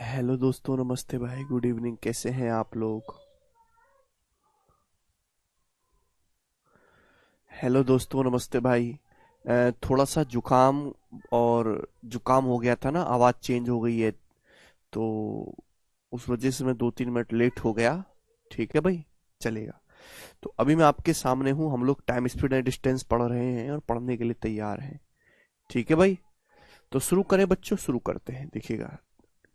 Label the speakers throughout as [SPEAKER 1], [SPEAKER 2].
[SPEAKER 1] Hello दोस्तों, नमस्ते भाई, गुड इवनिंग। कैसे हैं आप लोग? हेलो दोस्तों, नमस्ते भाई। थोड़ा सा जुकाम और जुकाम हो गया था ना, आवाज़ चेंज हो गई है। तो उस वजह से मैं 2-3 मिनट लेट हो गया। ठीक है भाई, चलेगा। तो अभी मैं आपके सामने हूँ। हम लोग टाइम स्पीड एंड डिस्टेंस पढ़ रहे हैं और पढ़ने के लिए तैयार हैं। ठीक है भाई, तो शुरू करें बच्चों, शुरू करते हैं। देखिएगा,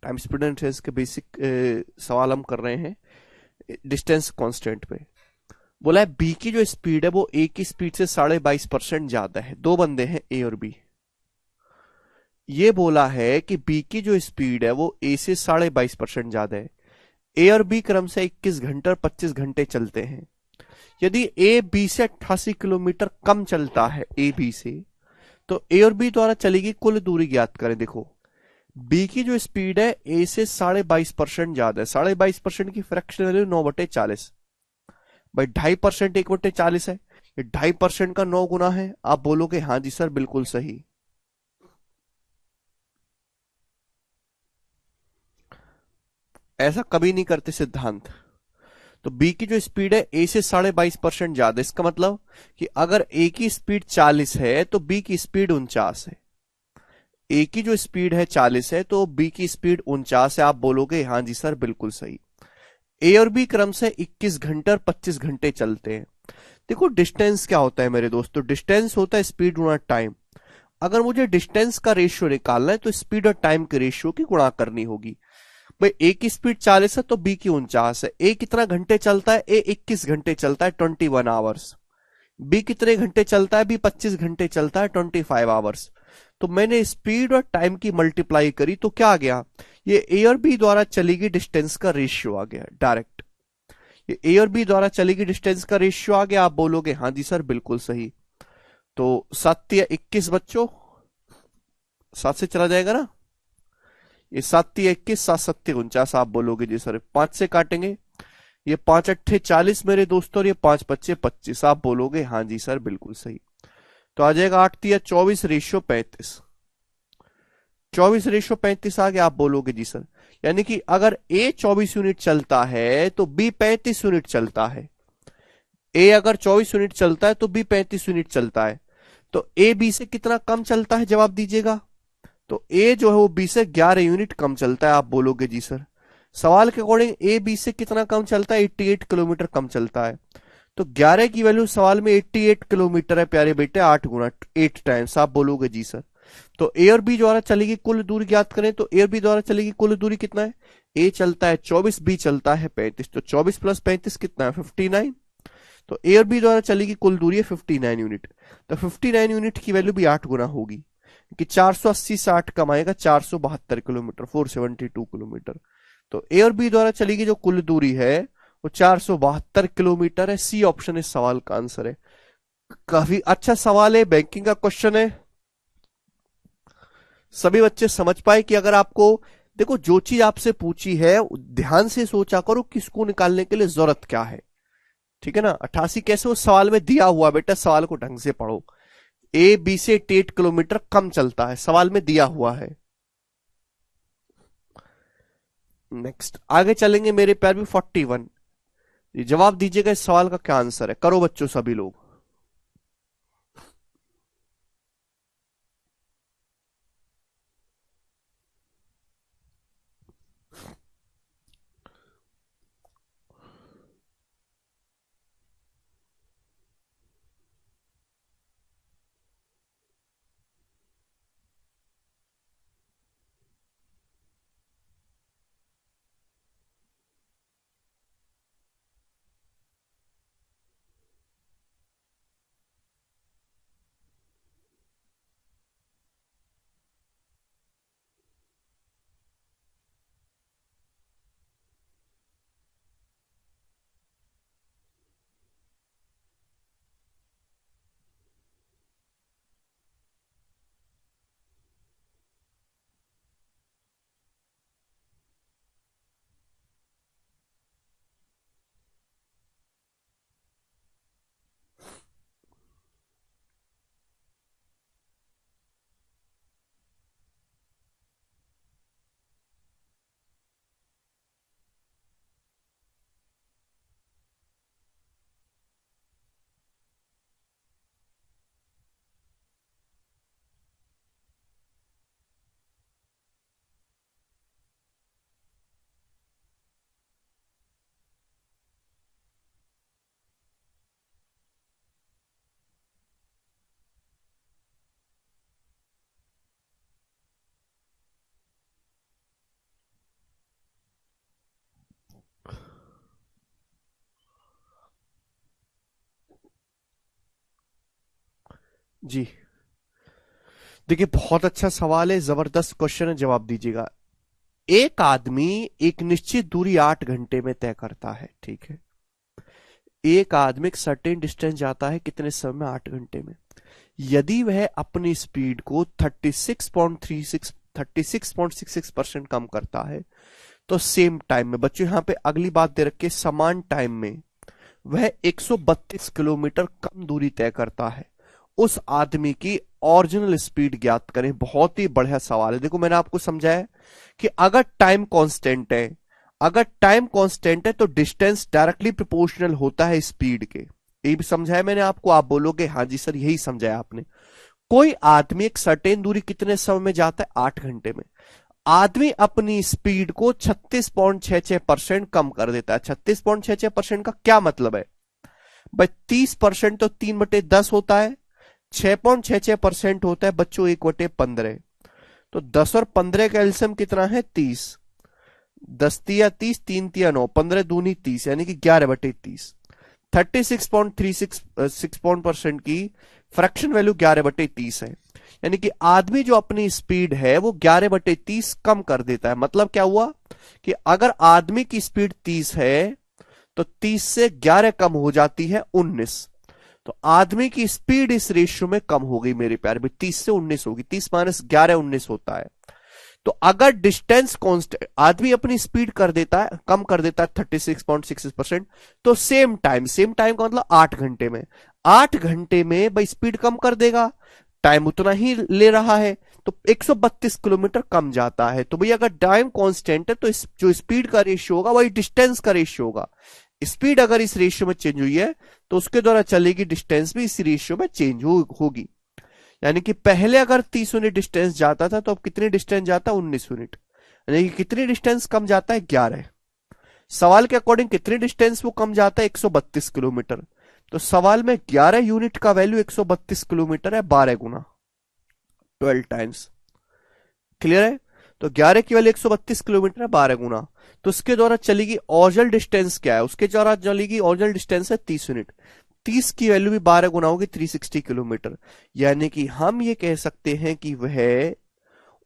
[SPEAKER 1] टाइम स्पीड एंड डिस्टेंस के बेसिक सवाल हम कर रहे हैं डिस्टेंस कांस्टेंट पे। बोला है बी की जो स्पीड है वो ए की स्पीड से 22.5% ज्यादा है। दो बंदे हैं, ए और बी। ये बोला है कि बी की जो स्पीड है वो ए से 22.5% ज्यादा है। ए और बी क्रम से 21 घंटे और 25 घंटे चलते हैं। यदि ए बी से 88 किलोमीटर कम चलता है, ए बी से, तो ए और बी द्वारा चली गई कुल दूरी ज्ञात करें। देखो, बी की जो स्पीड है ए से 22.5% ज्यादा है। 22.5% की फ्रैक्शन वैल्यू 9/40। भाई 2.5% 1/40 है। ये 2.5% का 9 गुना है। आप बोलोगे हाँ जी सर, बिल्कुल सही। ऐसा कभी नहीं करते सिद्धांत। तो बी की जो स्पीड है ए से 22.5% ज्यादा, इसका मतलब कि अगर ए की स्पीड 40 है तो बी की स्पीड 49 है। ए की जो स्पीड है 40 है तो बी की स्पीड 49 है। आप बोलोगे हाँ जी सर, बिल्कुल सही। ए और बी क्रम से 21 घंटे और 25 घंटे चलते हैं। देखो, डिस्टेंस क्या होता है मेरे दोस्तों? डिस्टेंस होता है स्पीड गुणा टाइम। अगर मुझे डिस्टेंस का रेशियो निकालना है तो स्पीड और टाइम के रेशियो की गुणा करनी होगी। भाई ए की स्पीड 40 है तो बी की 49 है। ए कितना घंटे चलता है? ए 21 घंटे चलता है, 21 आवर्स। बी कितने घंटे चलता है? बी 25 घंटे चलता है, 25 आवर्स। तो मैंने स्पीड और टाइम की मल्टीप्लाई करी तो क्या आ गया? ये ए और बी द्वारा चली गई डिस्टेंस का रेशियो आ गया डायरेक्ट। ये ए और बी द्वारा चली गई डिस्टेंस का रेशियो आ गया। आप बोलोगे हाँ जी सर, बिल्कुल सही। तो 7 या 21 बच्चों, 7 से चला जाएगा ना? ये 7 या 21, 7 7 49। आप बोलोगे जी सर, 5 से काटेंगे। ये 5 8 40 मेरे दोस्तों, और ये 5 5 25। आप बोलोगे हाँ जी सर, बिल्कुल सही। तो आ जाएगा 8 3 24 रेशियो 35। 24 रेशियो 35 आ गया। आप बोलोगे जी सर, यानी कि अगर ए 24 यूनिट चलता है तो बी 35 यूनिट चलता है। ए अगर 24 यूनिट चलता है तो बी 35 यूनिट चलता है। तो ए बी से कितना कम चलता है? जवाब दीजिएगा। तो ए जो है वो बी से 11 यूनिट कम चलता है। आप बोलोगे जी सर, सवाल के अकॉर्डिंग ए बी से कितना कम चलता है? 88 किलोमीटर कम चलता है। तो 11 की वैल्यू सवाल में 88 किलोमीटर है प्यारे बेटे, 8 गुना, 8 टाइम्स। आप बोलोगे जी सर। तो ए और बी द्वारा चलेगी कुल दूरी ज्ञात करें। तो ए और बी द्वारा चलेगी कुल दूरी कितना है? ए चलता है 24, बी चलता है 35। तो 24 + 35 कितना है? 59। तो ए और बी द्वारा चलेगी कुल दूरी है 59 यूनिट। तो 59 यूनिट की वैल्यू भी 8 गुना होगी, कि 480 से 8 कम आएगा, 472 किलोमीटर, 472 किलोमीटर। तो ए और बी द्वारा चलेगी जो कुल दूरी है वो 472 किलोमीटर है। सी ऑप्शन इस सवाल का आंसर है। काफी अच्छा सवाल है, बैंकिंग का क्वेश्चन है। सभी बच्चे समझ पाए कि अगर आपको, देखो, जो चीज आपसे पूछी है ध्यान से सोचा करो किसको निकालने के लिए जरूरत क्या है। ठीक है ना? 88 कैसे? उस सवाल में दिया हुआ, बेटा सवाल को ढंग से पढ़ो। ए बी से 88 किलोमीटर कम चलता है, सवाल में दिया हुआ है। नेक्स्ट आगे चलेंगे मेरे प्यार भी। 41, ये जवाब दीजिएगा इस सवाल का क्या आंसर है? करो बच्चों सभी लोग। जी देखिए, बहुत अच्छा सवाल है, जबरदस्त क्वेश्चन है, जवाब दीजिएगा। एक आदमी एक निश्चित दूरी 8 घंटे में तय करता है, ठीक है। एक आदमी एक सर्टेन डिस्टेंस जाता है कितने समय में? 8 घंटे में। यदि वह अपनी स्पीड को 36.66% कम करता है, तो सेम टाइम में, बच्चों यहां पे अगली बात दे रखी है, समान टाइम में वह 132 किलोमीटर कम दूरी तय करता है, उस आदमी की ओरिजिनल स्पीड ज्ञात करें। बहुत ही बढ़िया सवाल है। देखो मैंने आपको समझाया कि अगर टाइम कांस्टेंट है, अगर टाइम कांस्टेंट है तो डिस्टेंस डायरेक्टली प्रोपोर्शनल होता है स्पीड के। ये भी समझाया मैंने आपको। आप बोलोगे हाँ जी सर यही समझाया आपने। कोई आदमी एक सर्टेन दूरी कितने समय में जाता है? 8 घंटे में। आदमी अपनी स्पीड को 36.66% कम कर देता है। 36.66% का क्या मतलब है भाई? 30% तो 3/10 होता है, 6.66% होता है बच्चों 1/15। तो 10 और 15 का एलसीएम कितना है? 30। 10 तिया 30, 3 तिया 9, 15 दूनी 30, यानी कि 11/30। 36.36% की फ्रैक्शन वैल्यू 11/30 है। यानी कि आदमी जो अपनी स्पीड है वो 11/30 कम कर देता है। मतलब क्या हुआ कि अगर आदमी की स्पीड 30 है तो 30 से 11 कम हो जाती है 19। तो आदमी की स्पीड इस रेशियो में कम हो गई मेरे प्यारे भाई, 30 से 19 होगी। 30 माइनस 11 19 होता है। तो अगर डिस्टेंस कांस्टेंट, आदमी अपनी स्पीड कर देता है, कम कर देता है 36.66%, तो सेम टाइम, सेम टाइम का मतलब 8 घंटे में, 8 घंटे में भाई स्पीड कम कर देगा, टाइम उतना ही ले रहा है, तो 132 किलोमीटर कम जाता है। तो भाई अगर टाइम कांस्टेंट है तो जो स्पीड का रेशियो होगा वही डिस्टेंस का रेशियो होगा। स्पीड अगर इस रेशियो में चेंज हुई है तो उसके द्वारा चलेगी डिस्टेंस भी इसी रेशियो में चेंज होगी। यानी कि पहले अगर 30 यूनिट डिस्टेंस जाता था तो अब कितनी डिस्टेंस जाता है? 19 यूनिट। यानी कि कितनी डिस्टेंस कम जाता है? 11। सवाल के अकॉर्डिंग कितनी डिस्टेंस वो कम जाता है? 132 किलोमीटर। तो सवाल में 11 यूनिट का वैल्यू 132 किलोमीटर है, 12 गुना, 12 टाइम्स। क्लियर है? तो 11 की वैल्यू 132 किलोमीटर है, 12 गुना। तो उसके द्वारा चलेगी ओरिजिनल डिस्टेंस क्या है? उसके द्वारा चलेगी ओरिजिनल डिस्टेंस है 30 यूनिट। 30 की वैल्यू भी 12 गुना होगी, 360 किलोमीटर। यानी कि हम ये कह सकते हैं कि वह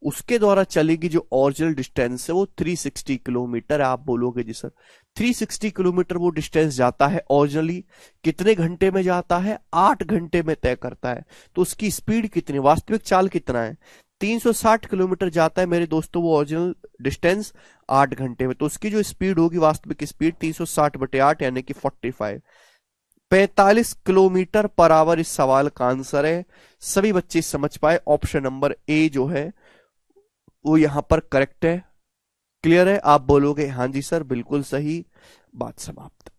[SPEAKER 1] उसके द्वारा चलेगी जो ओरिजिनल डिस्टेंस है वो 360 किलोमीटर। आप बोलोगे जी सर 360 किलोमीटर वो डिस्टेंस जाता है ओरिजिनली, कितने घंटे में जाता है? 8 घंटे में तय करता है। तो उसकी स्पीड कितनी, वास्तविक चाल कितना है? 360 किलोमीटर जाता है मेरे दोस्तों वो ओरिजिनल डिस्टेंस 8 घंटे में। तो उसकी जो स्पीड होगी, वास्तविक स्पीड 360/8 यानी कि 45 किलोमीटर पर आवर इस सवाल का आंसर है। सभी बच्चे समझ पाए, ऑप्शन नंबर ए जो है वो यहां पर करेक्ट है। क्लियर है? आप बोलोगे हाँ जी सर बिल्कुल सही, बात समाप्त।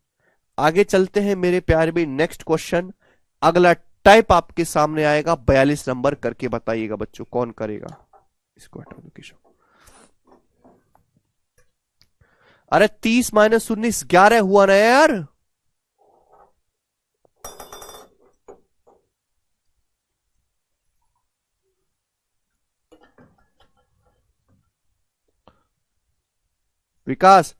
[SPEAKER 1] आगे चलते हैं मेरे प्यारे भाई, नेक्स्ट क्वेश्चन। अगला टाइप आपके सामने आएगा, 42 नंबर करके बताइएगा बच्चों कौन करेगा। इसको हटा दो केशव। अरे 30 माइनस 19 11 हुआ ना यार। विकास,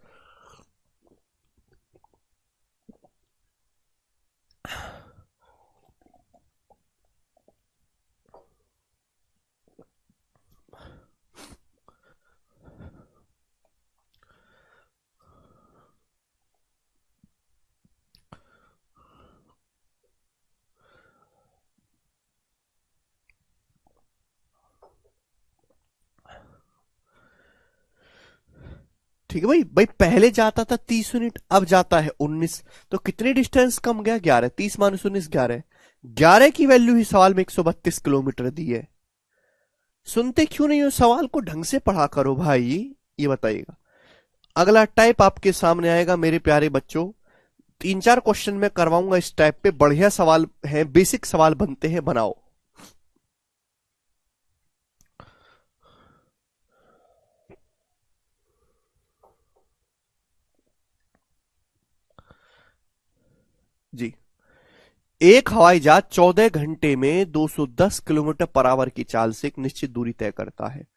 [SPEAKER 1] ठीक है भाई। भाई पहले जाता था 30 यूनिट, अब जाता है 19। तो कितनी डिस्टेंस कम गया? 11। 30 माइनस 19 11। 11 की वैल्यू ही सवाल में 132 किलोमीटर दी है। सुनते क्यों नहीं हो? सवाल को ढंग से पढ़ा करो भाई। ये बताइएगा। अगला टाइप आपके सामने आएगा मेरे प्यारे बच्चों। 3-4 क्वेश्चन में करवाऊंगा इस टाइप पे, बढ़िया सवाल है, बेसिक सवाल बनते हैं, बनाओ। जी, एक हवाई जहाज 14 घंटे में 210 किलोमीटर पर आवर की चाल से एक निश्चित दूरी तय करता है।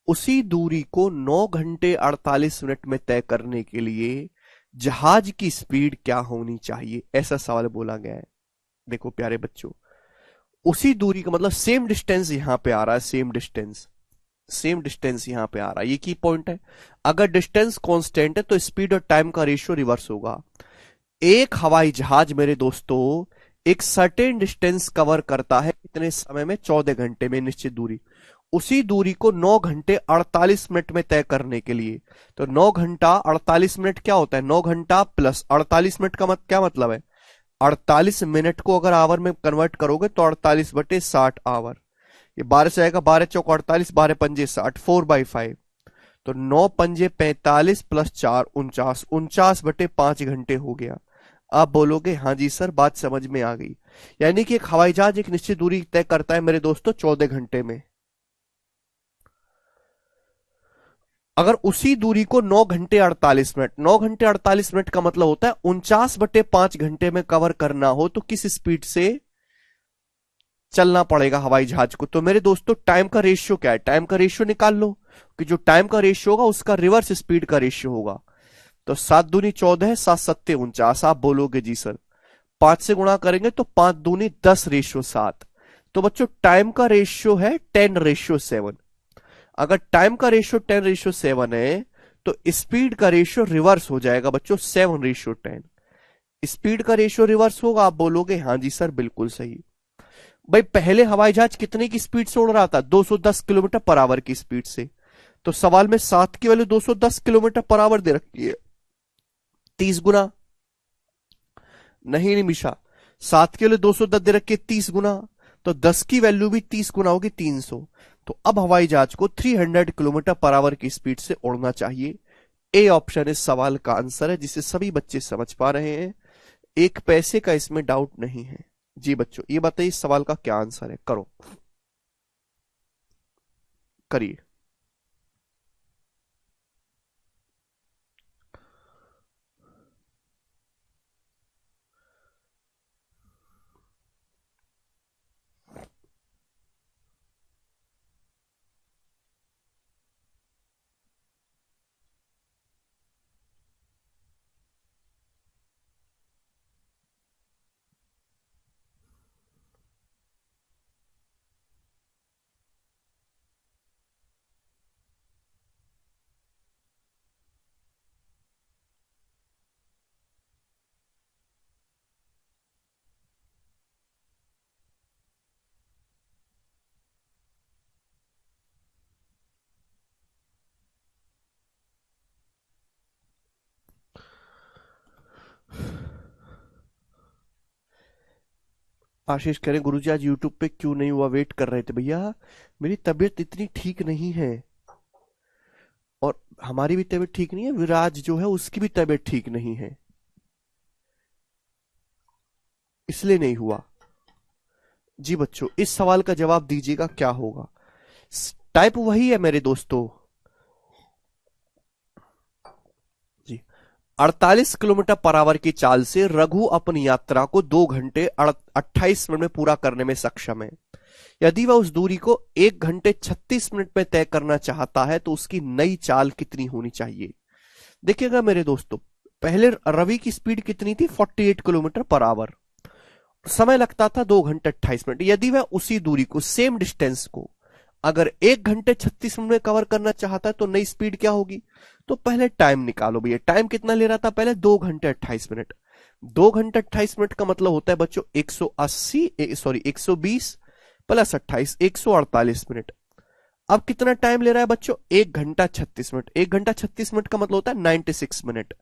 [SPEAKER 1] उसी दूरी को 9 घंटे 48 मिनट में तय करने के लिए जहाज की स्पीड क्या होनी चाहिए? ऐसा सवाल बोला गया है। देखो प्यारे बच्चों, उसी दूरी का मतलब सेम डिस्टेंस यहां पे आ रहा है, सेम डिस्टेंस यहां पे आ रहा है, ये की पॉइंट है। अगर डिस्टेंस कांस्टेंट है तो स्पीड और टाइम का रेशियो रिवर्स होगा। एक हवाई जहाज मेरे दोस्तों एक सर्टेन डिस्टेंस कवर करता है कितने समय में? 14 घंटे में, निश्चित दूरी। उसी दूरी को 9 घंटे 48 मिनट में तय करने के लिए, तो 9 घंटा 48 मिनट क्या होता है? 9 घंटा प्लस 48 मिनट का क्या मतलब है? 48 मिनट को अगर आवर में कन्वर्ट करोगे तो 48/60 आवर। ये 12 से आएगा, 12 चौक 48, 12 पंजे 60, 4/5। तो 9 पंजे 45 प्लस 4 49, 49/5 घंटे हो गया। आप बोलोगे हाँ जी सर, बात समझ में आ गई। यानी कि एक हवाई जहाज एक निश्चित दूरी तय करता है मेरे दोस्तों 14 घंटे में। अगर उसी दूरी को 9 घंटे 48 मिनट, 9 घंटे 48 मिनट का मतलब होता है 49/5 घंटे में कवर करना हो तो किस स्पीड से चलना पड़ेगा हवाई जहाज को? तो मेरे दोस्तों टाइम का रेशियो क्या है? टाइम का रेशियो निकाल लो कि जो टाइम का रेशियो होगा उसका रिवर्स स्पीड का रेशियो होगा। तो 7 दूनी 14 है, 7 सत्ते 49। आप बोलोगे जी सर 5 से गुणा करेंगे तो 5 दूनी 10/7। तो बच्चों टाइम का रेशियो है 10/7। अगर टाइम का रेशियो 10/7 है तो स्पीड का रेशियो रिवर्स हो जाएगा बच्चों 7/10। स्पीड का रेशियो रिवर्स होगा। आप बोलोगे हाँ जी सर बिल्कुल सही। भाई पहले हवाई जहाज कितने की स्पीड से उड़ रहा था? 210 किलोमीटर पर आवर की स्पीड से। तो सवाल में 7 की वैल्यू 210 किलोमीटर पर आवर दे रखी है, 30 गुना। नहीं निमिषा, 7 के लिए 210 दे रखी है, 30 गुना। तो 10 की वैल्यू भी 30 गुना होगी, 300। तो अब हवाई जहाज को 300 किलोमीटर पर आवर की स्पीड से उड़ना चाहिए। ए ऑप्शन इस सवाल का आंसर है, जिसे सभी बच्चे समझ पा रहे हैं। एक पैसे का इसमें डाउट नहीं है। जी बच्चों ये बताइए इस सवाल का क्या आंसर है? करो, करिए। आशीष कह रहे गुरुजी आज यूट्यूब पे क्यों नहीं हुआ, वेट कर रहे थे। भैया मेरी तबीयत इतनी ठीक नहीं है, और हमारी भी तबीयत ठीक नहीं है, विराज जो है उसकी भी तबीयत ठीक नहीं है, इसलिए नहीं हुआ। जी बच्चों इस सवाल का जवाब दीजिएगा क्या होगा? टाइप वही है मेरे दोस्तों जी। 48 किलोमीटर पर आवर की चाल से रघु अपनी यात्रा को 2 घंटे 28 मिनट में पूरा करने में सक्षम है। यदि वह उस दूरी को 1 घंटे 36 मिनट में तय करना चाहता है तो उसकी नई चाल कितनी होनी चाहिए? देखिएगा मेरे दोस्तों, पहले रवि की स्पीड कितनी थी? 48 किलोमीटर पर आवर। समय लगता था 2 घंटे 28 मिनट। यदि वह उसी दूरी को, सेम डिस्टेंस को अगर 1 घंटे 36 मिनट में कवर करना चाहता है तो नई स्पीड क्या होगी? तो पहले टाइम निकालो भैया। टाइम कितना ले रहा था पहले? 2 घंटे 28 मिनट। 2 घंटे 28 मिनट का मतलब होता है बच्चों 120 प्लस 28, 148 मिनट। अब कितना टाइम ले रहा है बच्चों? 1 घंटा 36 मिनट। 1 घंटा 36 मिनट का मतलब होता है 96 मिनट।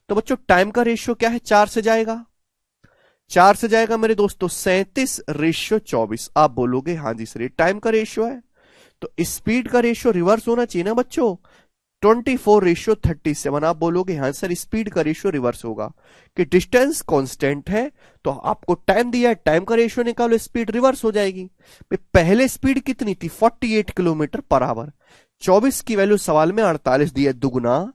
[SPEAKER 1] तो बच्चों टाइम का रेशियो क्या है? 4 से जाएगा। 4 से जाएगा मेरे दोस्तों 37/24। आप बोलोगे हाँ जी सर ये टाइम का रेशियो है। तो स्पीड का रेशियो रिवर्स होना चाहिए ना बच्चों, 24/37। आप बोलोगे हाँ सर स्पीड का रेशियो रिवर्स होगा कि डिस्टेंस कांस्टेंट है तो आपको टाइम दिया है, टाइम का रेशियो निकालो, स्पीड रिवर्स हो जाएगी। पहले स्पीड कितनी थी? 48 किलोमीटर पर आवर। 24 की वैल्यू सवाल में 48 दिया, दुगुना।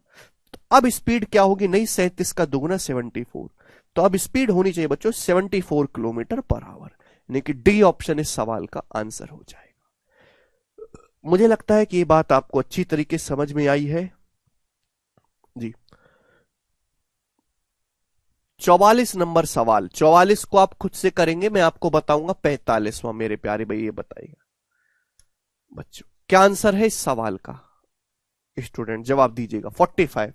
[SPEAKER 1] तो अब स्पीड क्या होगी नई? 37 का दुगुना 74। तो अब स्पीड होनी चाहिए बच्चों 74 किलोमीटर पर आवर, यानी कि डी ऑप्शन इस सवाल का आंसर हो जाएगा। मुझे लगता है कि ये बात आपको अच्छी तरीके से समझ में आई है जी। 44 नंबर सवाल, 44 को आप खुद से करेंगे, मैं आपको बताऊंगा 45वां। मेरे प्यारे भाई ये बताइएगा बच्चों, क्या आंसर है इस सवाल का? स्टूडेंट जवाब दीजिएगा। 45,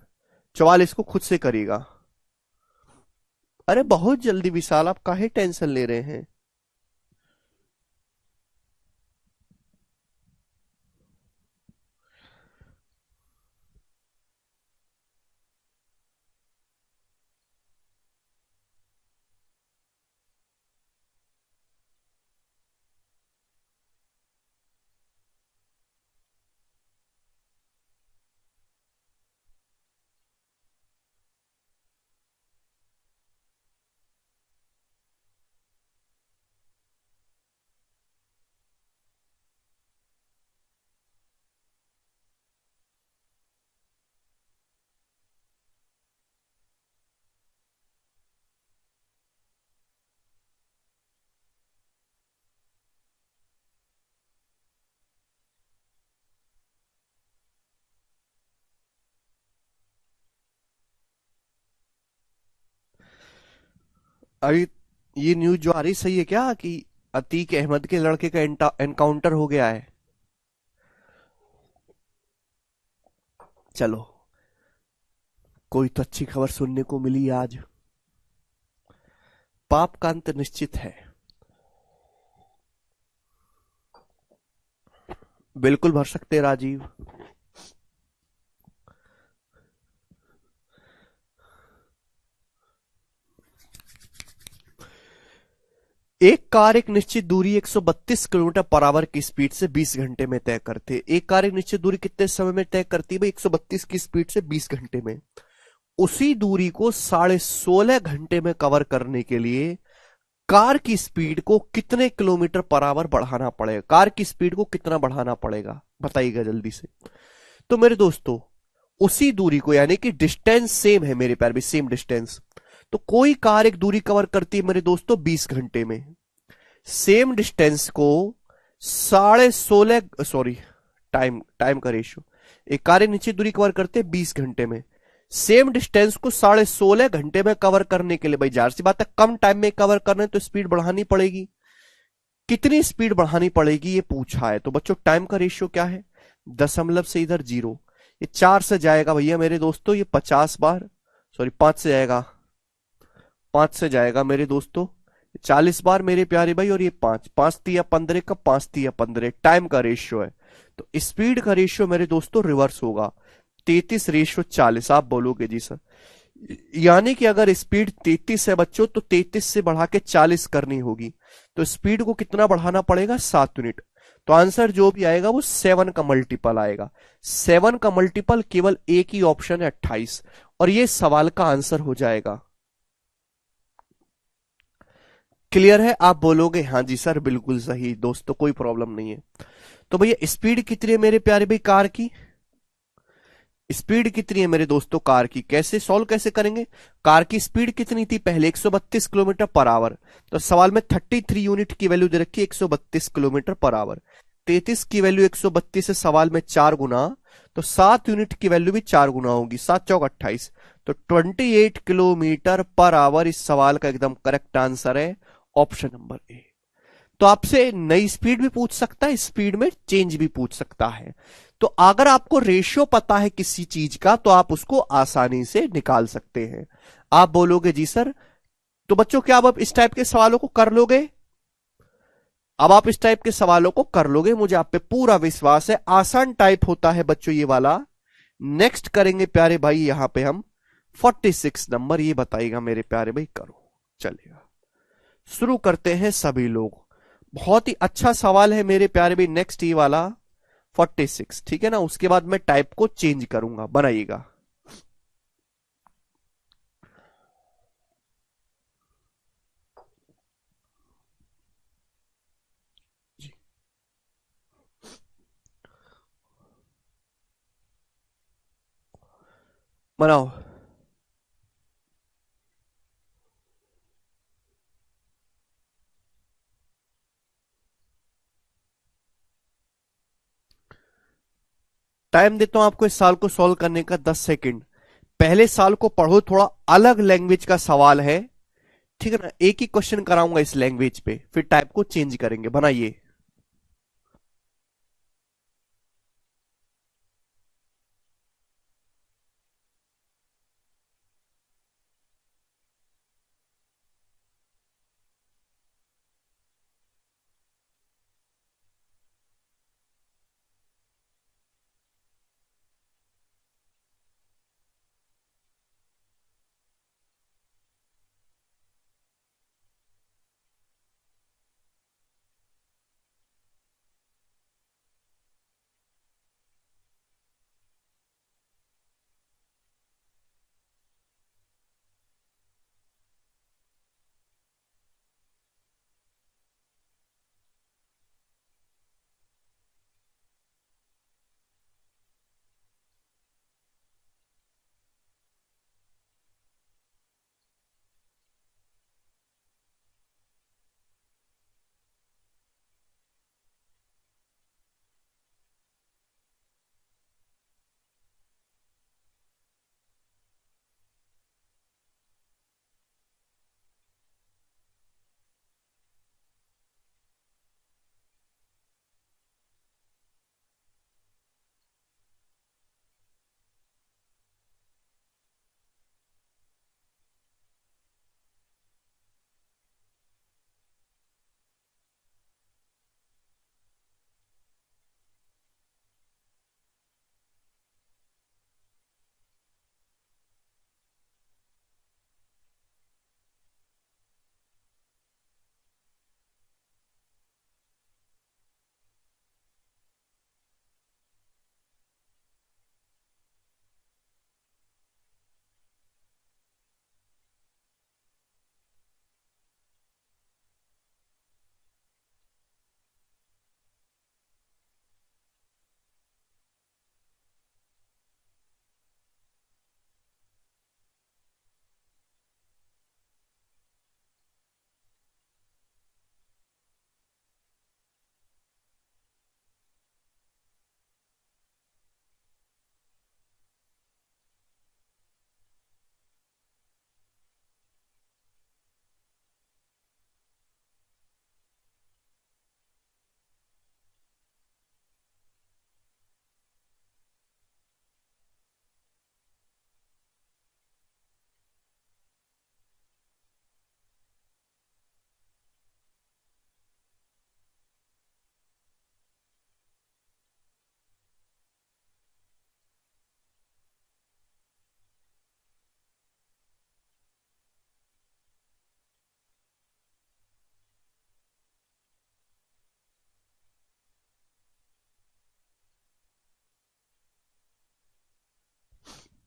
[SPEAKER 1] 44 को खुद से करिएगा। अरे बहुत जल्दी विशाल, आप काहे टेंशन ले रहे हैं? अरे ये न्यूज जो आ रही सही है क्या कि अतीक अहमद के लड़के का एनकाउंटर हो गया है? चलो, कोई तो अच्छी खबर सुनने को मिली आज। पाप का अंत निश्चित है। बिल्कुल भर सकते हैं राजीव। एक कार एक निश्चित दूरी 132 किलोमीटर पर आवर की स्पीड से 20 घंटे में तय करते। एक कार एक निश्चित दूरी कितने समय में तय करती है भाई? 132 की स्पीड से 20 घंटे में। उसी दूरी को 16.5 घंटे में कवर करने के लिए कार की स्पीड को कितने किलोमीटर पर आवर बढ़ाना पड़ेगा? कार की स्पीड को कितना बढ़ाना पड़ेगा बताइएगा जल्दी से। तो मेरे दोस्तों, उसी दूरी को, यानी कि डिस्टेंस सेम है मेरे प्यार भी, सेम डिस्टेंस। तो कोई कार एक दूरी कवर करती है मेरे दोस्तों 20 घंटे में। सेम डिस्टेंस को 16.5, सॉरी, टाइम टाइम का रेशियो। एक कार एक निश्चित दूरी कवर करते हैं 20 घंटे में। सेम डिस्टेंस को 16.5 घंटे में कवर करने के लिए भाई जाहिर सी बात है कम टाइम में कवर करना है तो स्पीड बढ़ानी पड़ेगी। कितनी स्पीड बढ़ानी पड़ेगी ये पूछा है। तो बच्चों टाइम का रेशियो क्या है? दशमलव से इधर जीरो, ये 4 से जाएगा भैया मेरे दोस्तों, ये 50 बार, सॉरी 5 से जाएगा, 5 से जाएगा मेरे दोस्तों 40 बार मेरे प्यारे भाई। और ये 5, 5 तिया 15 का, 5 तिया 15 टाइम का रेशियो है। तो स्पीड का रेशियो मेरे दोस्तों रिवर्स होगा, 33:40। आप बोलोगे जी सर, यानी कि अगर स्पीड 33 है बच्चों तो 33 से बढ़ा के 40 करनी होगी। तो स्पीड को कितना बढ़ाना पड़ेगा? 7 यूनिट। तो आंसर जो भी आएगा वो 7 का मल्टीपल आएगा। 7 का मल्टीपल केवल एक ही ऑप्शन है, 28, और ये सवाल का आंसर हो जाएगा। क्लियर है? आप बोलोगे हाँ जी सर बिल्कुल सही दोस्तों, कोई प्रॉब्लम नहीं है। तो भैया स्पीड कितनी है मेरे प्यारे भाई कार की? स्पीड कितनी है मेरे दोस्तों कार की? कैसे सॉल्व कैसे करेंगे? कार की स्पीड कितनी थी पहले? 132 किलोमीटर पर आवर। तो सवाल में 33 यूनिट की वैल्यू दे रखी है, 132 किलोमीटर पर आवर। 33 की वैल्यू 132 है सवाल में 4 गुना, तो 7 यूनिट की वैल्यू भी 4 गुना होगी, 7 चौक 28। तो 28 किलोमीटर पर आवर इस सवाल का एकदम करेक्ट आंसर है, ऑप्शन नंबर ए। तो आपसे नई स्पीड भी पूछ सकता है, स्पीड में चेंज भी पूछ सकता है। तो अगर आपको रेशियो पता है किसी चीज का तो आप उसको आसानी से निकाल सकते हैं। आप बोलोगे जी सर। तो बच्चों क्या अब इस टाइप के सवालों को कर लोगे? अब आप इस टाइप के सवालों को कर लोगे, मुझे आप पे पूरा विश्वास है। आसान टाइप होता है बच्चों ये वाला। नेक्स्ट करेंगे प्यारे भाई यहां पे हम 46 नंबर, ये बताइएगा मेरे प्यारे भाई, करो चलेगा। शुरू करते हैं सभी लोग। बहुत ही अच्छा सवाल है मेरे प्यारे भाई नेक्स्ट ये वाला 46, ठीक है ना? उसके बाद मैं टाइप को चेंज करूंगा, बनाइएगा। जी बनाओ। टाइम देता हूं आपको इस साल को सॉल्व करने का 10 सेकंड। पहले साल को पढ़ो, थोड़ा अलग लैंग्वेज का सवाल है, ठीक है ना। एक ही क्वेश्चन कराऊंगा इस लैंग्वेज पे, फिर टाइप को चेंज करेंगे। बनाइए।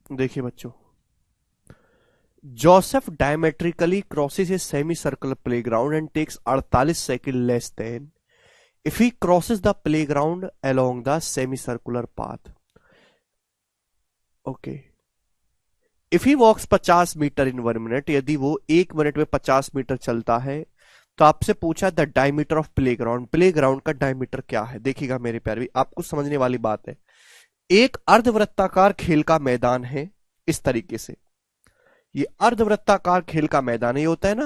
[SPEAKER 1] देखिए बच्चों, Joseph diametrically crosses a semi circular playground and takes 48 second less than if he crosses the playground along the semi circular path. Okay, if he walks 50 metre in 1 minute, यदि वो 1 minute में 50 metre चलता है, तो आपसे पूछा the diameter of playground, playground का diameter क्या है। देखिएगा मेरे प्यारे भी, आपको समझने वाली बात है। एक अर्धवृत्ताकार खेल का मैदान है, इस तरीके से ये अर्धवृत्ताकार खेल का मैदान है, ये होता है ना,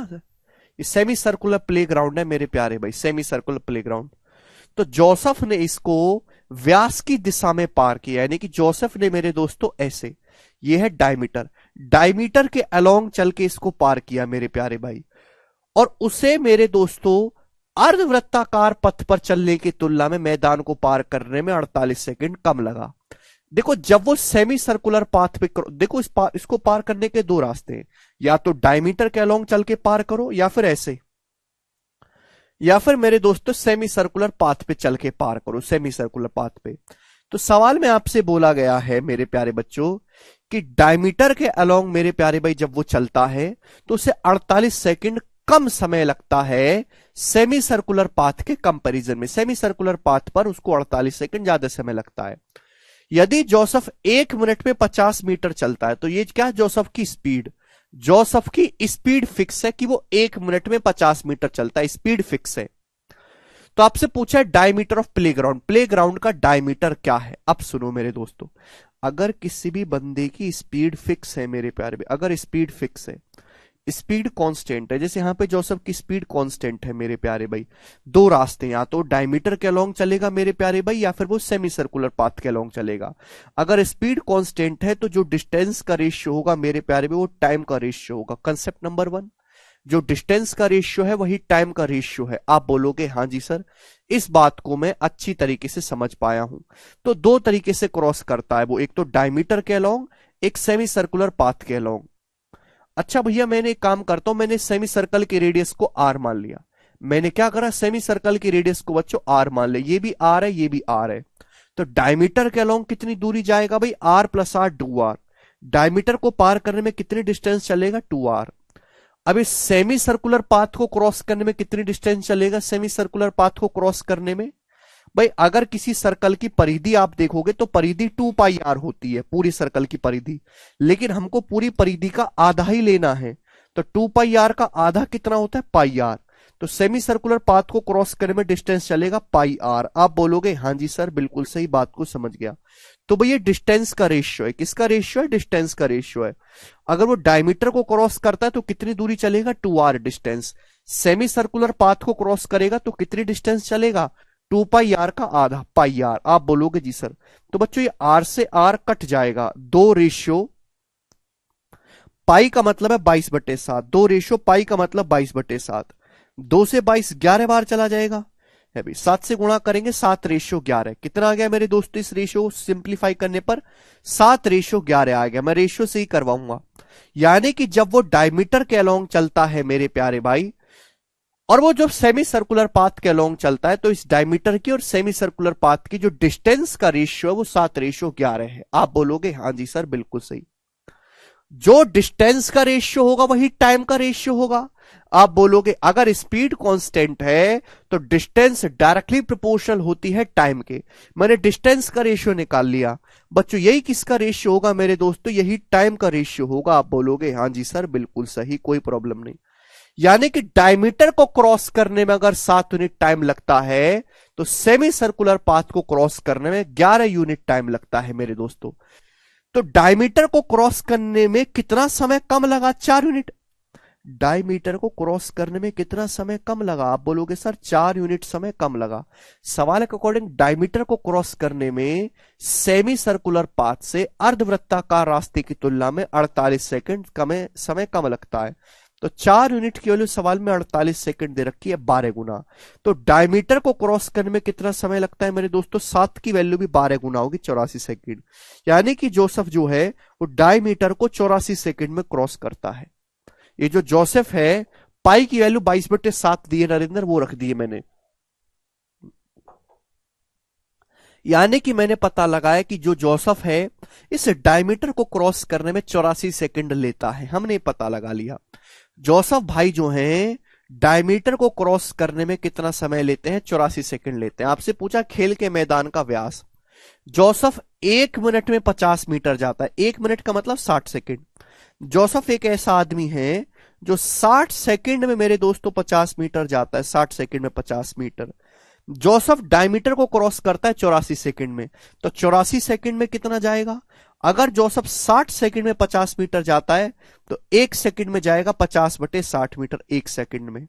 [SPEAKER 1] ये सेमी सर्कुलर प्लेग्राउंड है मेरे प्यारे भाई, सेमी सर्कुलर प्लेग्राउंड। तो जोसेफ ने इसको व्यास की दिशा में पार किया, यानी कि जोसेफ ने मेरे दोस्तों ऐसे, ये है डायमीटर, डायमीटर के अलोंग चल के इसको पार किया मेरे प्यारे भाई, और उसे मेरे दोस्तों अर्धवृत्ताकार पथ पर चलने की तुलना में मैदान को पार करने में 48 सेकंड कम लगा। देखो जब वो सेमी सर्कुलर पाथ पे देखो इसको पार करने के दो रास्ते हैं, या तो डायमीटर के अलोंग चल के पार करो, या फिर ऐसे, या फिर मेरे दोस्तों सेमी सर्कुलर पाथ पे चल के पार करो, सेमी सर्कुलर पाथ पे। तो सवाल में आपसे बोला गया है मेरे प्यारे बच्चों कि डायमीटर के अलोंग मेरे प्यारे भाई जब वो चलता है तो उसे 48 सेकंड कम समय लगता है सेमी सर्कुलर पाथ के कंपैरिजन में। सेमी सर्कुलर पाथ पर उसको 48 सेकंड ज्यादा समय लगता है। यदि जोसेफ 1 मिनट में 50 मीटर चलता है, तो ये क्या है, जोसेफ की स्पीड, जोसेफ की स्पीड फिक्स है कि वो 1 मिनट में 50 मीटर चलता है, स्पीड फिक्स है। तो आपसे पूछा है डायमीटर ऑफ प्लेग्राउंड, प्लेग्राउंड का डायमीटर क्या है। अब सुनो मेरे दोस्तों, अगर किसी भी बंदे की स्पीड फिक्स है मेरे प्यारे भाई, अगर स्पीड फिक्स है, स्पीड कांस्टेंट है, जैसे यहां पे जोसेफ की स्पीड कांस्टेंट है मेरे प्यारे भाई, दो रास्ते, या तो डायमीटर के अलोंग चलेगा मेरे प्यारे भाई, या फिर वो सेमी सर्कुलर पाथ के अलोंग चलेगा। अगर स्पीड कांस्टेंट है तो जो डिस्टेंस का रेशियो होगा मेरे प्यारे भाई वो टाइम का रेशियो होगा। कंसेप्ट नंबर वन, जो डिस्टेंस का रेशियो है वही टाइम का रेशियो है। आप बोलोगे हाँ जी सर, इस बात को मैं अच्छी तरीके से समझ पाया हूं। तो दो तरीके से क्रॉस करता है वो, एक तो डायमीटर के अलोंग, एक सेमी सर्कुलर पाथ के अलोंग। अच्छा भैया मैंने एक काम करता हूं, मैंने सेमी सर्कल की रेडियस को आर मान लिया। मैंने क्या करा, सेमी सर्कल की रेडियस को बच्चों आर मान लिया, ये भी आर है ये भी आर है। तो डायमीटर के अलोंग कितनी दूरी जाएगा भाई, are plus are 2r। Diameter को पार करने में कितनी डिस्टेंस चलेगा, 2r। अब इस सेमी सर्कुलर पाथ को क्रॉस करने में कितनी डिस्टेंस चलेगा, सेमी सर्कुलर पाथ को क्रॉस करने में भाई, अगर किसी सर्कल की परिधि आप देखोगे तो परिधि 2 पाई आर होती है, पूरी सर्कल की परिधि, लेकिन हमको पूरी परिधि का आधा ही लेना है। तो 2 पाई आर का आधा कितना होता है, पाई आर। तो सेमी सर्कुलर पाथ को क्रॉस करने में डिस्टेंस चलेगा पाई आर। आप बोलोगे हाँ जी सर बिल्कुल सही, बात को समझ गया। तो भाई ये डिस्टेंस का रेशियो है, किसका रेशियो है, डिस्टेंस का रेशियो है। अगर वो डायमीटर को क्रॉस करता है तो कितनी दूरी चलेगा, 2r distance. Semi circular path को क्रॉस करेगा तो कितनी डिस्टेंस चलेगा, 2 पाई आर का आधा, पाई आर। आप बोलोगे जी सर। तो बच्चों ये आर से आर कट जाएगा, दो रेशियो पाई का मतलब है 22/7, दो रेशियो पाई का मतलब 22/7। दो से 22 11 बार चला जाएगा है भाई, 7 से गुणा करेंगे 7/11, कितना आ गया मेरे दोस्तों, इस रेशियो सिंप्लीफाई करने पर 7/11 आ गया। मैं रेशियो से ही करवाऊंगा। यानी कि जब वो डायमीटर के अलोंग चलता है मेरे प्यारे भाई, और वो जब सेमी सर्कुलर पाथ के अलोंग चलता है, तो इस डायमीटर की और सेमी सर्कुलर पाथ की जो डिस्टेंस का रेशियो है वो 7/11 है। आप बोलोगे हाँ जी सर बिल्कुल सही। जो डिस्टेंस का रेशियो होगा वही टाइम का रेशियो होगा। आप बोलोगे अगर स्पीड कांस्टेंट है तो डिस्टेंस डायरेक्टली प्रोपोर्शनल होती है टाइम के। मैंने डिस्टेंस का रेशियो निकाल लिया बच्चों, यही किसका रेशियो होगा मेरे दोस्तों, यही टाइम का रेशियो होगा। आप बोलोगे हाँ जी सर बिल्कुल सही, कोई प्रॉब्लम नहीं। यानी कि डायमीटर को क्रॉस करने में अगर 7 यूनिट टाइम लगता है, तो सेमी सर्कुलर पाथ को क्रॉस करने में 11 यूनिट टाइम लगता है मेरे दोस्तों। तो डायमीटर को क्रॉस करने में कितना समय कम लगा, 4 यूनिट। डायमीटर को क्रॉस करने में कितना समय कम लगा, आप बोलोगे सर 4 यूनिट समय कम लगा। सवाल के अकॉर्डिंग डायमीटर को क्रॉस करने में सेमी सर्कुलर पाथ से अर्धवृत्ताकार रास्ते की तुलना में 48 सेकंड समय कम लगता है। तो 4 यूनिट की वैल्यू सवाल में 48 सेकंड दे रखी है, 12 गुना। तो डायमीटर को क्रॉस करने में कितना समय लगता है मेरे दोस्तों, 7 की वैल्यू भी 12 गुना होगी, 84 सेकंड। यानी कि जोसेफ जो है वो डायमीटर को 84 सेकंड में क्रॉस करता है। ये जो जोसेफ है, पाई की वैल्यू 22/7 दी है नरेंद्र, वो रख दी है मैंने। यानी कि मैंने पता लगाया कि जो जोसेफ है इस डायमीटर को क्रॉस करने में 84 सेकंड लेता है, हमने पता लगा लिया। जोसेफ भाई जो हैं डायमीटर को क्रॉस करने में कितना समय लेते हैं, 84 सेकंड लेते हैं। आपसे पूछा खेल के मैदान का व्यास, जोसेफ 1 मिनट में 50 मीटर जाता है, 1 मिनट का मतलब 60 सेकंड। जोसेफ एक ऐसा आदमी है जो 60 सेकंड में मेरे दोस्तों 50 मीटर जाता है, 60 सेकंड में 50 मीटर। जोसेफ डायमीटर को क्रॉस करता है 84 सेकंड में, तो 84 सेकंड में कितना जाएगा। अगर जोसेफ 60 सेकंड में 50 मीटर जाता है तो 1 सेकंड में जाएगा 50/60 मीटर, 1 सेकंड में।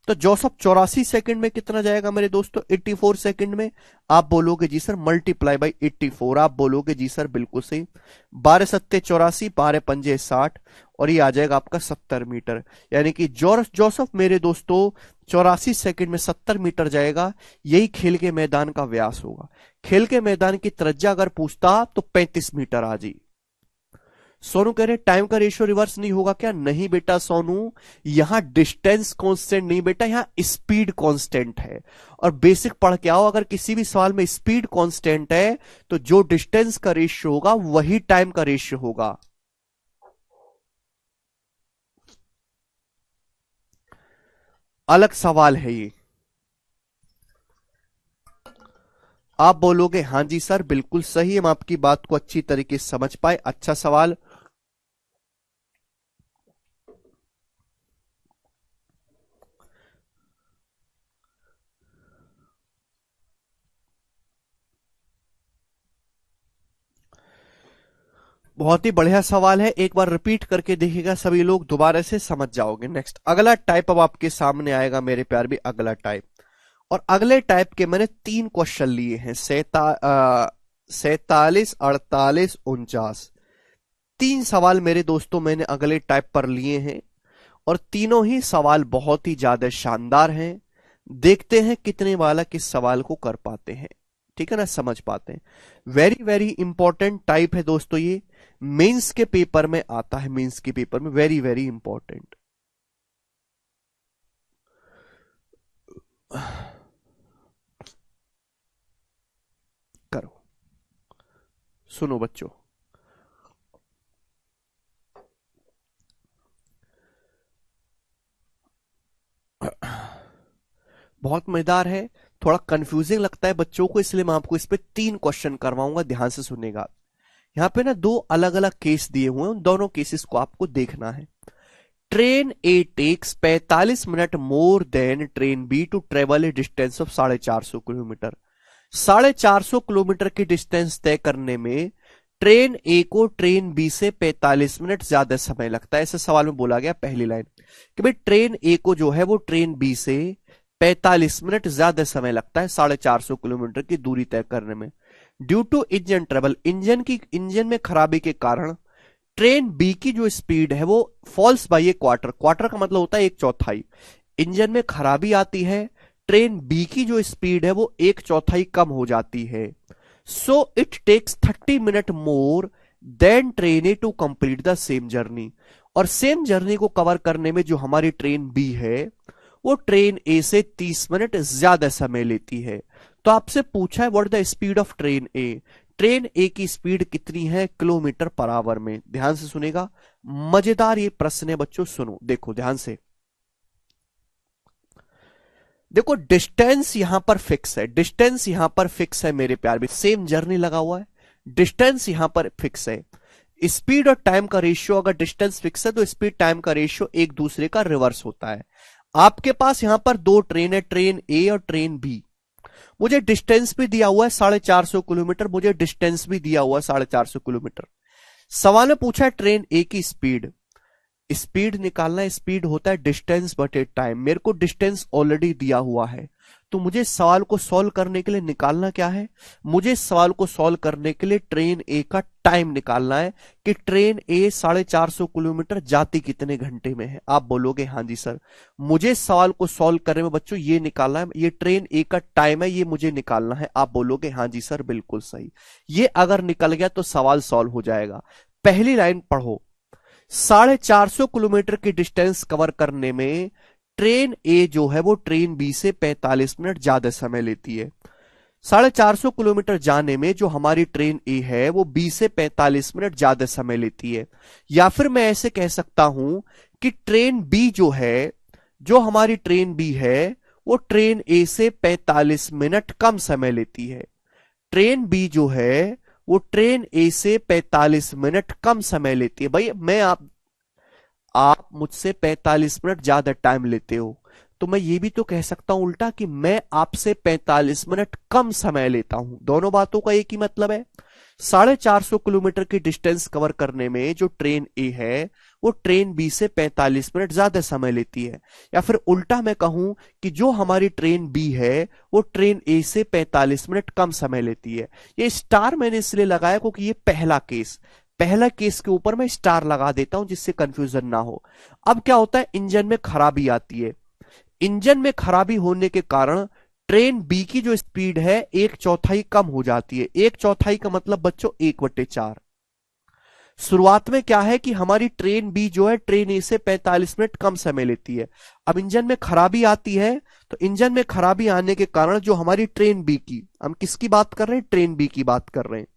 [SPEAKER 1] तो जोसेफ 84 सेकंड में कितना जाएगा मेरे दोस्तों, 84 सेकंड में। आप बोलोगे जी सर मल्टीप्लाई बाई 84, आप बोलोगे जी सर बिल्कुल सही। 12×7 = 84, 12×5 = 60, और ये आ जाएगा आपका 70 मीटर। यानी कि जोसेफ मेरे दोस्तों 84 सेकंड में 70 मीटर जाएगा। यही खेल के मैदान का व्यास होगा। खेल के मैदान की त्रिज्या अगर पूछता तो 35 मीटर आ जी। सोनू कह रहे टाइम का रेशियो रिवर्स नहीं होगा क्या, नहीं बेटा सोनू, यहां डिस्टेंस कांस्टेंट नहीं बेटा, यहां स्पीड कांस्टेंट है। और बेसिक पढ़ के आओ, अगर किसी भी सवाल में स्पीड कांस्टेंट है तो जो डिस्टेंस का रेशियो होगा वही टाइम का रेशियो होगा। अलग सवाल है ये। आप बोलोगे हाँ जी सर बिल्कुल सही, हम आपकी बात को अच्छी तरीके से समझ पाए, अच्छा सवाल। बहुत ही बढ़िया सवाल है, एक बार रिपीट करके देखिएगा सभी लोग, दोबारा से समझ जाओगे। नेक्स्ट अगला टाइप अब आपके सामने आएगा मेरे प्यार भी, अगला टाइप। और अगले टाइप के मैंने 3 क्वेश्चन लिए हैं, 47, 48, 49। 3 सवाल मेरे दोस्तों मैंने अगले टाइप पर लिए हैं, और तीनों ही सवाल बहुत ही ज्यादा शानदार हैं। देखते हैं कितने वाला किस सवाल को कर पाते हैं, ठीक है ना, समझ पाते हैं। वेरी वेरी इंपॉर्टेंट टाइप है दोस्तों ये, मेंस के पेपर में आता है, मेंस के पेपर में वेरी वेरी इंपॉर्टेंट। करो, सुनो बच्चों। बहुत मजेदार है, थोड़ा कंफ्यूजिंग लगता है बच्चों को, इसलिए मैं आपको इस पे 3 क्वेश्चन करवाऊंगा, ध्यान से सुनेगा। यहां पे ना 2 अलग अलग केस दिए हुए हैं, उन दोनों केसेस को आपको देखना है। Train A takes 45 minute more than train B to travel a distance of 450 kilometre. 450 kilometre की डिस्टेंस तय करने में ट्रेन ए को ट्रेन बी से 45 मिनट ज्यादा समय लगता है। ऐसे सवाल में बोला गया पहली लाइन कि भाई ट्रेन ए को जो है वो ट्रेन बी से 45 मिनट ज्यादा समय लगता है 450 किलोमीटर की दूरी तय करने में। Due to engine trouble, engine में खराबी के कारण ट्रेन बी की जो स्पीड है वो falls by a quarter, quarter का मतलब होता है 1/4। इंजन में खराबी आती है, ट्रेन बी की जो स्पीड है वो 1/4 कम हो जाती है। So it takes 30 minute more than train A to complete the same journey. और सेम जर्नी को कवर करने में जो हमारी ट्रेन बी है वो ट्रेन ए से 30 मिनट ज्यादा समय लेती है। तो आपसे पूछा है what the speed of train A, train A की स्पीड कितनी है किलोमीटर पर आवर में। ध्यान से सुनेगा, मजेदार ये प्रश्न है बच्चों, सुनो देखो ध्यान से। देखो डिस्टेंस यहां पर फिक्स है, डिस्टेंस यहां पर फिक्स है मेरे प्यार भी, सेम जर्नी लगा हुआ है, डिस्टेंस यहां पर फिक्स है। स्पीड और टाइम का रेशियो, अगर डिस्टेंस फिक्स है तो स्पीड टाइम का रेशियो एक दूसरे का रिवर्स होता है। आपके पास यहां पर 2 ट्रेन है, ट्रेन ए और ट्रेन बी। मुझे डिस्टेंस भी दिया हुआ है 450 किलोमीटर, मुझे डिस्टेंस भी दिया हुआ है 450 किलोमीटर। सवाल में पूछा है ट्रेन ए की स्पीड, स्पीड निकालना है, स्पीड होता है डिस्टेंस बटे टाइम। मेरे को डिस्टेंस ऑलरेडी दिया हुआ है, तो मुझे सवाल को सॉल्व करने के लिए निकालना क्या है, मुझे सवाल को सॉल्व करने के लिए ट्रेन ए का टाइम निकालना है कि ट्रेन ए 450 किलोमीटर जाती कितने घंटे में है। आप बोलोगे हाँ जी सर, मुझे सवाल को सॉल्व करने में बच्चों ये निकालना है, ये ट्रेन ए का टाइम है, ये मुझे निकालना है। आप बोलोगे हाँ जी सर बिल्कुल सही। ये अगर निकल गया तो सवाल सॉल्व हो जाएगा। पहली लाइन पढ़ो, 450 किलोमीटर की डिस्टेंस कवर करने में ट्रेन ए जो है वो ट्रेन बी से 45 मिनट ज्यादा समय लेती है। 450 किलोमीटर जाने में जो हमारी ट्रेन ए है वो बी से 45 मिनट ज्यादा समय लेती है। या फिर मैं ऐसे कह सकता हूं कि ट्रेन बी जो है, जो हमारी ट्रेन बी है वो ट्रेन ए से 45 मिनट कम समय लेती है। ट्रेन बी जो है वो ट्रेन ए से 45 मिनट कम समय लेती है। भाई मैं आप मुझसे 45 मिनट ज्यादा टाइम लेते हो, तो मैं ये भी तो कह सकता हूं उल्टा कि मैं आपसे 45 मिनट कम समय लेता हूं। दोनों बातों का एक ही मतलब है। 450 किलोमीटर की डिस्टेंस कवर करने में जो ट्रेन ए है वो ट्रेन बी से 45 मिनट ज्यादा समय लेती है। या फिर उल्टा मैं कहूं कि जो हमारी ट्रेन बी है वो ट्रेन ए से 45 मिनट कम समय लेती है। ये स्टार मैंने इसलिए लगाया क्योंकि ये पहला केस के ऊपर मैं स्टार लगा देता हूं जिससे कंफ्यूजन ना हो। अब क्या होता है, इंजन में खराबी आती है, इंजन में खराबी होने के कारण ट्रेन बी की जो स्पीड है 1/4 कम हो जाती है। 1/4 का मतलब बच्चों 1/4। शुरुआत में क्या है कि हमारी ट्रेन बी जो है ट्रेन ए से 45 मिनट कम समय लेती है। अब इंजन में खराबी आती है, तो इंजन में खराबी आने के कारण जो हमारी ट्रेन बी की, हम किसकी बात कर रहे हैं, ट्रेन बी की बात कर रहे हैं,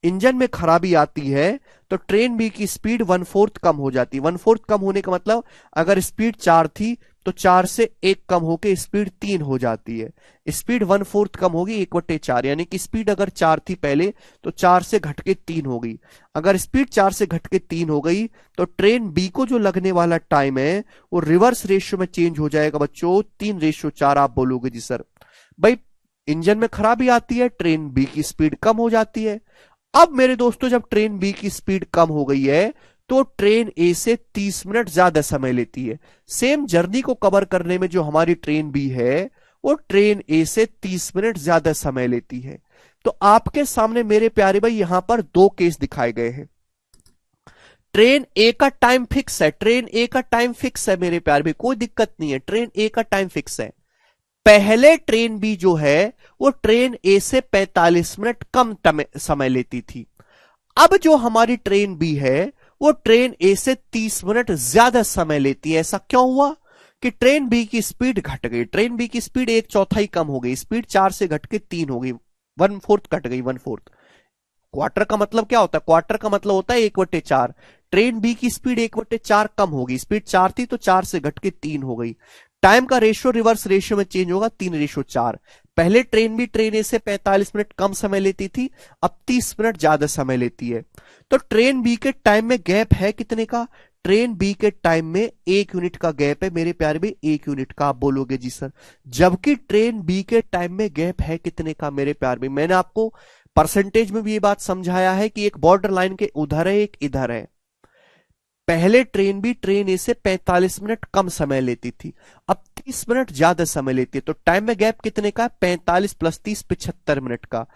[SPEAKER 1] इंजन में खराबी आती है तो ट्रेन बी की स्पीड 1/4 कम हो जाती है। 1/4 कम होने का मतलब अगर स्पीड 4 थी तो 4 से 1 कम होकर स्पीड 3 हो जाती है। स्पीड 1/4 कम होगी 1/4, यानी कि स्पीड अगर 4 थी पहले तो 4 से घट के 3 हो गई। अगर स्पीड 4 से घट के 3 हो गई तो ट्रेन बी को जो लगने वाला टाइम है वो रिवर्स रेशियो में चेंज हो जाएगा बच्चों, 3:4। आप बोलोगे जी सर, भाई इंजन में खराबी आती है, ट्रेन बी की स्पीड कम हो जाती है। अब मेरे दोस्तों जब ट्रेन बी की स्पीड कम हो गई है तो ट्रेन ए से 30 मिनट ज्यादा समय लेती है। सेम जर्नी को कवर करने में जो हमारी ट्रेन बी है वो ट्रेन ए से 30 मिनट ज्यादा समय लेती है। तो आपके सामने मेरे प्यारे भाई यहां पर दो केस दिखाए गए हैं। ट्रेन ए का टाइम फिक्स है, ट्रेन ए का टाइम फिक्स है मेरे प्यारे भाई, कोई दिक्कत नहीं है, ट्रेन ए का टाइम फिक्स है। पहले ट्रेन बी जो है वो ट्रेन ए से 45 मिनट कम समय लेती थी। अब जो हमारी ट्रेन बी है वो ट्रेन ए से 30 मिनट ज्यादा समय लेती है। ऐसा क्यों हुआ कि ट्रेन बी की स्पीड घट गई, ट्रेन बी की स्पीड 1/4 कम हो गई, स्पीड 4 से घट के 3 हो गई, 1/4 घट गई, 1/4। क्वार्टर का मतलब क्या होता है? क्वार्टर का मतलब होता है 1/4। ट्रेन बी की स्पीड 1/4 कम होगी, स्पीड 4 थी तो 4 से घट के 3 हो गई। टाइम का रेशियो रिवर्स रेशियो में चेंज होगा, 3:4। पहले ट्रेन बी ट्रेन ए से 45 मिनट कम समय लेती थी, अब 30 मिनट ज्यादा समय लेती है। तो ट्रेन बी के टाइम में गैप है कितने का? ट्रेन बी के टाइम में 1 यूनिट का गैप है मेरे प्यारे भाई, 1 यूनिट का। आप बोलोगे जी सर, जबकि ट्रेन बी के टाइम में गैप है कितने का मेरे प्यारे भाई? मैंने आपको परसेंटेज में भी ये बात समझाया है कि एक बॉर्डर लाइन के उधर है, एक इधर है। पहले ट्रेन भी ट्रेन ए से 45 मिनट कम समय लेती थी, अब 30 मिनट ज्यादा समय लेती है। तो टाइम में गैप कितने का? 45 + 30 75 मिनट का।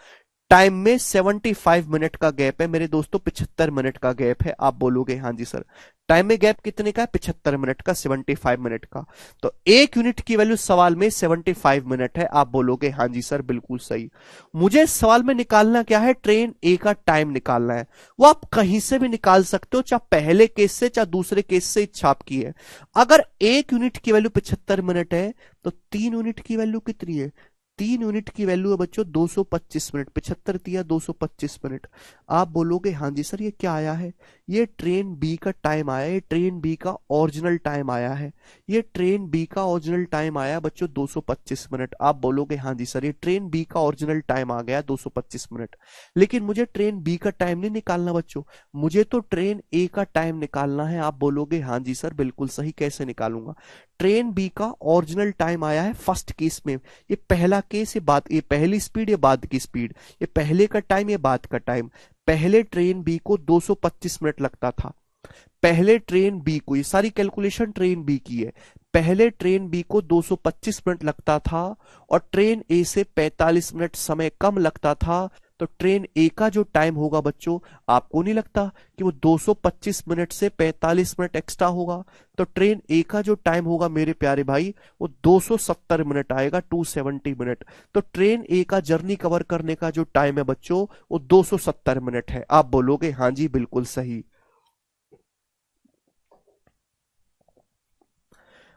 [SPEAKER 1] टाइम में 75 मिनट का गैप है मेरे दोस्तों, 75 मिनट का गैप है। आप बोलोगे हाँ जी सर। टाइम में गैप कितने का है? 75 मिनट का, 75 मिनट का। तो 1 यूनिट की वैल्यू सवाल में 75 मिनट है। आप बोलोगे हाँ जी सर, बिल्कुल सही। मुझे सवाल में निकालना क्या है? ट्रेन ए का टाइम निकालना है। वो आप कहीं से भी निकाल सकते हो, चाहे पहले केस से चाहे दूसरे केस से, इच्छा आपकी है। अगर 1 यूनिट की वैल्यू 75 मिनट है तो 3 यूनिट की वैल्यू कितनी है? 3 यूनिट की वैल्यू है बच्चों 225 मिनट। 75 दिया, 225 मिनट। आप बोलोगे हाँ जी सर ये क्या आया है? ये ट्रेन बी का टाइम आया है, ट्रेन बी का ओरिजिनल टाइम आया है। ये ट्रेन बी का ओरिजिनल टाइम आया बच्चों 225 मिनट। आप बोलोगे हाँ जी सर ये ट्रेन बी का ओरिजिनल टाइम आ गया 225 मिनट। लेकिन मुझे ट्रेन बी का टाइम नहीं निकालना बच्चों, मुझे तो ट्रेन ए का टाइम निकालना है। आप बोलोगे हाँ जी सर बिल्कुल सही, कैसे निकालूंगा? ट्रेन बी का ओरिजिनल टाइम आया है फर्स्ट केस में, ये पहला केस, ये पहली स्पीड, ये बाद की स्पीड, ये पहले का टाइम, ये बाद का टाइम। पहले ट्रेन बी को 225 मिनट लगता था। पहले ट्रेन बी को, ये सारी कैलकुलेशन ट्रेन बी की है, पहले ट्रेन बी को 225 मिनट लगता था और ट्रेन ए से 45 मिनट समय कम लगता था। तो ट्रेन ए का जो टाइम होगा बच्चों, आपको नहीं लगता कि वो 225 मिनट से 45 मिनट एक्स्ट्रा होगा? तो ट्रेन ए का जो टाइम होगा मेरे प्यारे भाई वो 270 मिनट आएगा, 270 मिनट। तो ट्रेन ए का जर्नी कवर करने का जो टाइम है बच्चों वो 270 मिनट है। आप बोलोगे हाँ जी बिल्कुल सही।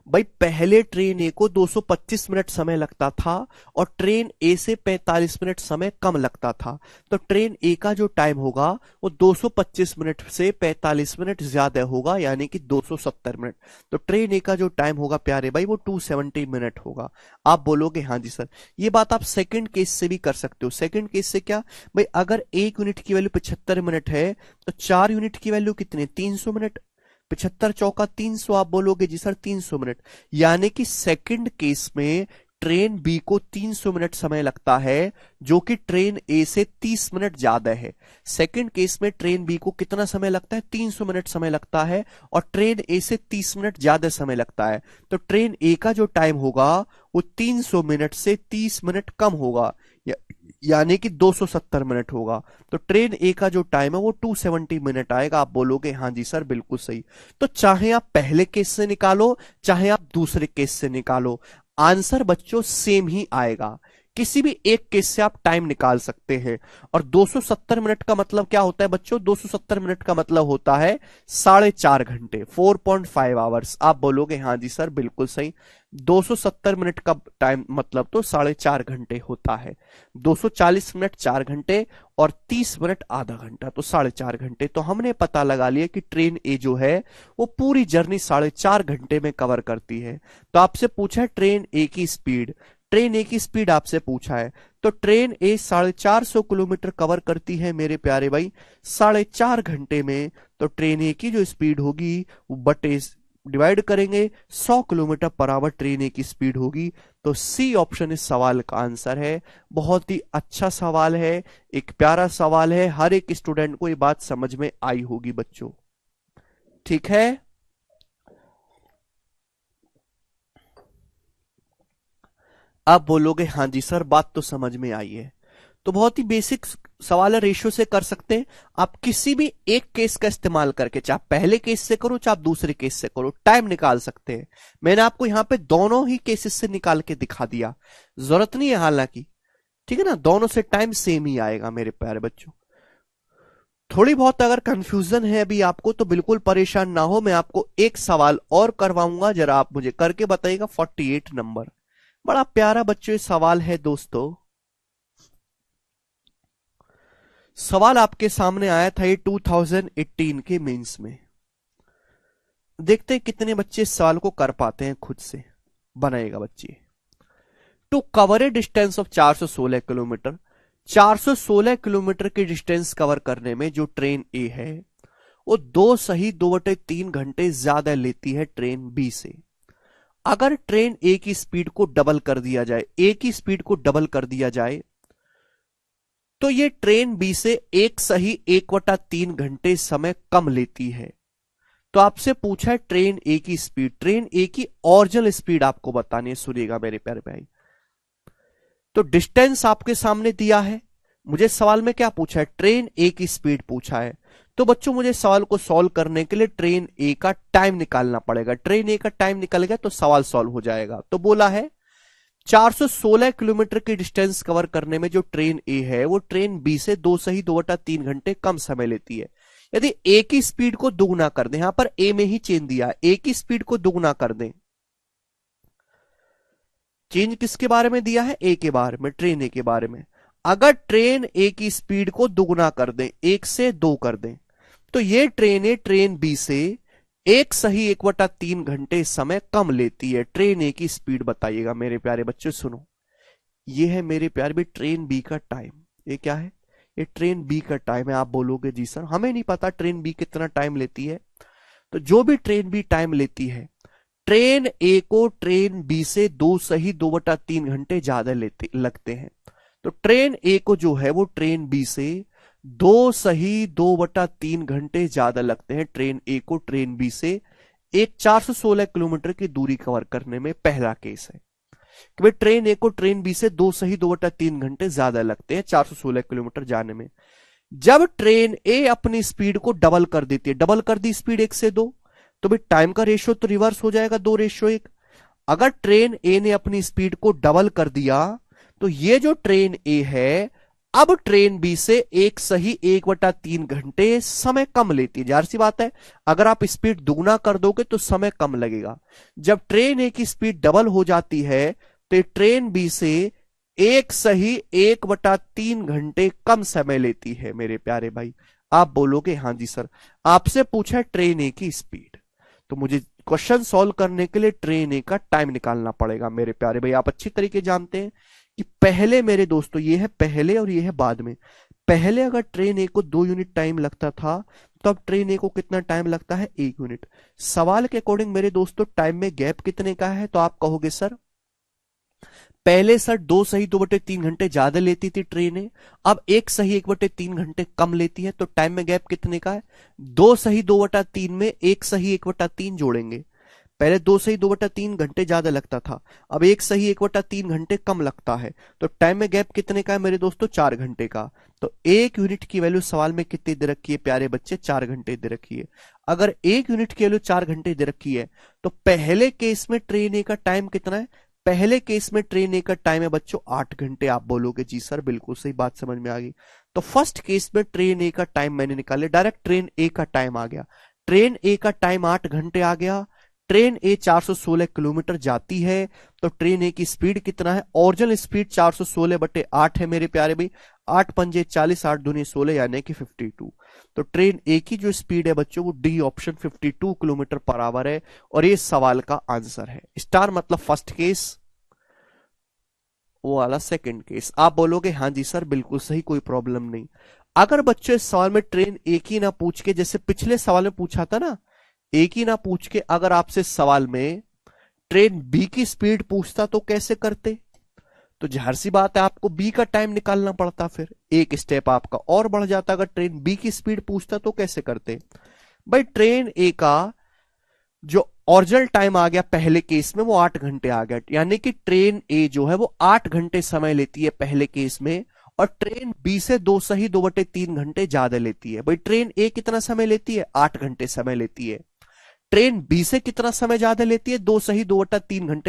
[SPEAKER 1] भाई पहले ट्रेन ए को 225 मिनट समय लगता था और ट्रेन ए से 45 मिनट समय कम लगता था। तो ट्रेन ए का जो टाइम होगा वो 225 मिनट से 45 मिनट ज्यादा होगा, यानी कि 270 मिनट। तो ट्रेन ए का जो टाइम होगा प्यारे भाई वो 270 मिनट होगा। आप बोलोगे हाँ जी सर। ये बात आप सेकंड केस से भी कर सकते हो। सेकंड केस से क्या भाई? अगर 1 यूनिट की वैल्यू 75 मिनट है तो 4 यूनिट की वैल्यू कितनी? 300 मिनट। 75 चौका 300। आप बोलोगे जी सर 300 मिनट, यानी कि सेकंड केस में ट्रेन बी को 300 मिनट समय लगता है, जो कि ट्रेन ए से 30 मिनट ज्यादा है। सेकंड केस में ट्रेन बी को कितना समय लगता है? 300 मिनट समय लगता है और ट्रेन ए से 30 मिनट ज्यादा समय लगता है। तो ट्रेन ए का जो टाइम होगा वो 300 मिनट से 30 मिनट कम होगा, यानी कि 270 मिनट होगा। तो ट्रेन ए का जो टाइम है वो 270 मिनट आएगा। आप बोलोगे हाँ जी सर बिल्कुल सही। तो चाहे आप पहले केस से निकालो चाहे आप दूसरे केस से निकालो, आंसर बच्चों सेम ही आएगा। किसी भी एक केस से आप टाइम निकाल सकते हैं। और 270 मिनट का मतलब क्या होता है बच्चों? 270 मिनट का मतलब होता है 4.5 घंटे, 4.5 आवर्स। आप बोलोगे हाँ जी सर बिल्कुल सही। 270 मिनट का टाइम मतलब तो 4.5 घंटे होता है। 240 मिनट 4 घंटे और 30 मिनट आधा घंटा, तो 4.5 घंटे। तो हमने पता लगा लिया कि ट्रेन ए जो है वो पूरी जर्नी 4.5 घंटे में कवर करती है। तो आपसे पूछा है ट्रेन ए की स्पीड, ट्रेन ए की स्पीड आपसे पूछा है। तो ट्रेन ए 450 किलोमीटर कवर करती है मेरे प्यारे भाई 4.5 घंटे में। तो ट्रेन ए की जो स्पीड होगी वो बटे डिवाइड करेंगे 100 kilometre per hour train A की स्पीड होगी। तो सी ऑप्शन इस सवाल का आंसर है। बहुत ही अच्छा सवाल है, एक प्यारा सवाल है, हर एक स्टूडेंट को ये बात समझ में आई होगी बच्चों। ठीक है, अब बोलोगे हाँ जी सर बात तो समझ में आई है। तो बहुत ही बेसिक सवाल है, रेशियो से कर सकते हैं आप। किसी भी एक केस का इस्तेमाल करके, चाहे पहले केस से करो चाहे दूसरे केस से करो, टाइम निकाल सकते हैं। मैंने आपको यहां पे दोनों ही केसेस से निकाल के दिखा दिया, जरूरत नहीं है हालांकि, ठीक है ना, दोनों से टाइम सेम ही आएगा मेरे प्यारे बच्चों। थोड़ी बहुत अगर कंफ्यूजन है अभी आपको तो बिल्कुल परेशान ना हो, मैं आपको एक सवाल और करवाऊंगा, जरा आप मुझे करके बताइएगा। 48 नंबर, बड़ा प्यारा बच्चों ये सवाल है दोस्तों। सवाल आपके सामने आया था ये 2018 के मेंस में। देखते हैं कितने बच्चे इस सवाल को कर पाते हैं खुद से। बनाएगा बच्चे। To cover a distance of 416 kilometre, 416 kilometre की डिस्टेंस कवर करने में जो ट्रेन ए है वो 2 सही 2/3 घंटे ज्यादा लेती है ट्रेन बी से। अगर ट्रेन ए की स्पीड को डबल कर दिया जाए, ए की स्पीड को डबल कर दिया जाए, तो ये ट्रेन बी से 1 सही 1/3 घंटे समय कम लेती है। तो आपसे पूछा है ट्रेन ए की स्पीड, ट्रेन ए की ओरिजिनल स्पीड आपको बतानी है। सुनिएगा मेरे प्यारे भाई, तो डिस्टेंस आपके सामने दिया है, मुझे सवाल में क्या पूछा है, ट्रेन ए की स्पीड पूछा है। तो बच्चों मुझे सवाल को सॉल्व करने के लिए ट्रेन ए का टाइम निकालना पड़ेगा। ट्रेन ए का टाइम निकल गया तो सवाल सॉल्व हो जाएगा। तो बोला है 416 किलोमीटर की डिस्टेंस कवर करने में जो ट्रेन ए है वो ट्रेन बी से 2 सही 2/3 घंटे कम समय लेती है। यदि ए की स्पीड को दुगुना कर दें, यहां पर ए में ही चेंज दिया, ए की स्पीड को दुगुना कर दें, चेंज किसके बारे में दिया है, ए के बारे में, ट्रेन ए के बारे में। अगर ट्रेन ए की स्पीड को दुगुना कर दें, 1 से 2 कर दें, तो ये ट्रेन ए ट्रेन बी से 1 सही 1/3 घंटे समय कम लेती है। ट्रेन ए की स्पीड बताइएगा मेरे प्यारे बच्चे। सुनो, ये है मेरे प्यारे भी ट्रेन बी का टाइम। ये क्या है, ये ट्रेन बी का टाइम है। आप बोलोगे जी सर हमें नहीं पता ट्रेन बी कितना टाइम लेती है। तो जो भी ट्रेन बी टाइम लेती है, ट्रेन ए को ट्रेन बी से 2 सही 2/3 घंटे ज्यादा लेते लगते हैं। तो ट्रेन ए को जो है वो ट्रेन बी से 2 सही 2/3 घंटे ज्यादा लगते हैं। ट्रेन ए को ट्रेन बी से एक 416 किलोमीटर की दूरी कवर करने में। पहला केस है कि भाई ट्रेन ए को ट्रेन बी से 2 सही 2/3 घंटे ज्यादा लगते हैं 416 किलोमीटर जाने में। जब ट्रेन ए अपनी स्पीड को डबल कर देती है, डबल कर दी स्पीड 1 से 2, तो भाई टाइम का रेशियो तो रिवर्स हो जाएगा, 2:1। अगर ट्रेन ए ने अपनी स्पीड को डबल कर दिया तो ये जो ट्रेन ए है अब ट्रेन बी से 1 सही 1/3 घंटे समय कम लेती है। जाहिर सी बात है, अगर आप स्पीड दुगना कर दोगे तो समय कम लगेगा। जब ट्रेन ए की स्पीड डबल हो जाती है तो ट्रेन बी से 1 सही 1/3 घंटे कम समय लेती है मेरे प्यारे भाई। आप बोलोगे हाँ जी सर, आपसे पूछा है ट्रेन ए की स्पीड, तो मुझे क्वेश्चन सॉल्व करने के लिए ट्रेन ए का टाइम निकालना पड़ेगा मेरे प्यारे भाई। आप अच्छी तरीके जानते हैं कि पहले मेरे दोस्तों, ये है पहले और ये है बाद में। पहले अगर ट्रेन ए को 2 यूनिट टाइम लगता था तो अब ट्रेन ए को कितना टाइम लगता है, 1 यूनिट। सवाल के अकॉर्डिंग मेरे दोस्तों टाइम में गैप कितने का है, तो आप कहोगे सर पहले सर 2 सही 2/3 घंटे ज्यादा लेती थी ट्रेन ए, अब 1 सही 1/3 घंटे कम लेती है। तो टाइम में गैप कितने का है, 2 सही 2/3 में 1 सही 1/3 जोड़ेंगे। पहले 2 सही 2/3 घंटे ज्यादा लगता था, अब 1 सही 1/3 घंटे कम लगता है। तो टाइम में गैप कितने का है मेरे दोस्तों, 4 घंटे का। तो 1 यूनिट की वैल्यू सवाल में कितनी दे रखी है प्यारे बच्चे, 4 घंटे दे रखी है। अगर 1 यूनिट की वैल्यू 4 घंटे दे रखी है तो पहले केस में ट्रेन ए का टाइम कितना है, पहले केस में ट्रेन ए का टाइम है बच्चों 8 घंटे। आप बोलोगे जी सर बिल्कुल सही बात समझ में आ गई। तो फर्स्ट केस में ट्रेन ए का टाइम मैंने निकाले, डायरेक्ट ट्रेन ए का टाइम आ गया। ट्रेन ए का टाइम 8 घंटे आ गया। ट्रेन ए 416 किलोमीटर जाती है, तो ट्रेन ए की स्पीड कितना है, ओरिजिनल स्पीड 416/8 है मेरे प्यारे भाई। 8 पंजे 40, 8 दूनी 16 यानी कि 52। तो ट्रेन ए की जो स्पीड है बच्चों वो D option 52 kilometre per hour है, और ये सवाल का आंसर है। स्टार मतलब फर्स्ट केस, वो वाला सेकंड केस। आप बोलोगे हाँ जी सर बिल्कुल सही, कोई प्रॉब्लम नहीं। अगर बच्चों इस सवाल में ट्रेन एक ही ना पूछ के, जैसे पिछले सवाल में पूछा था ना, एक ही ना पूछ के अगर आपसे सवाल में ट्रेन बी की स्पीड पूछता तो कैसे करते? तो जाहिर सी बात है आपको बी का टाइम निकालना पड़ता, फिर एक स्टेप आपका और बढ़ जाता। अगर ट्रेन बी की स्पीड पूछता तो कैसे करते? भाई ट्रेन ए का जो ओरिजिनल टाइम आ गया पहले केस में वो 8 घंटे आ गया, यानी कि ट्रेन ए जो है वो 8 घंटे समय लेती है पहले केस में, और ट्रेन बी से 2 ज्यादा लेती है। भाई ट्रेन ए कितना समय लेती है? 8 घंटे समय लेती है। ट्रेन बी से कितना समय ज्यादा लेती है? 2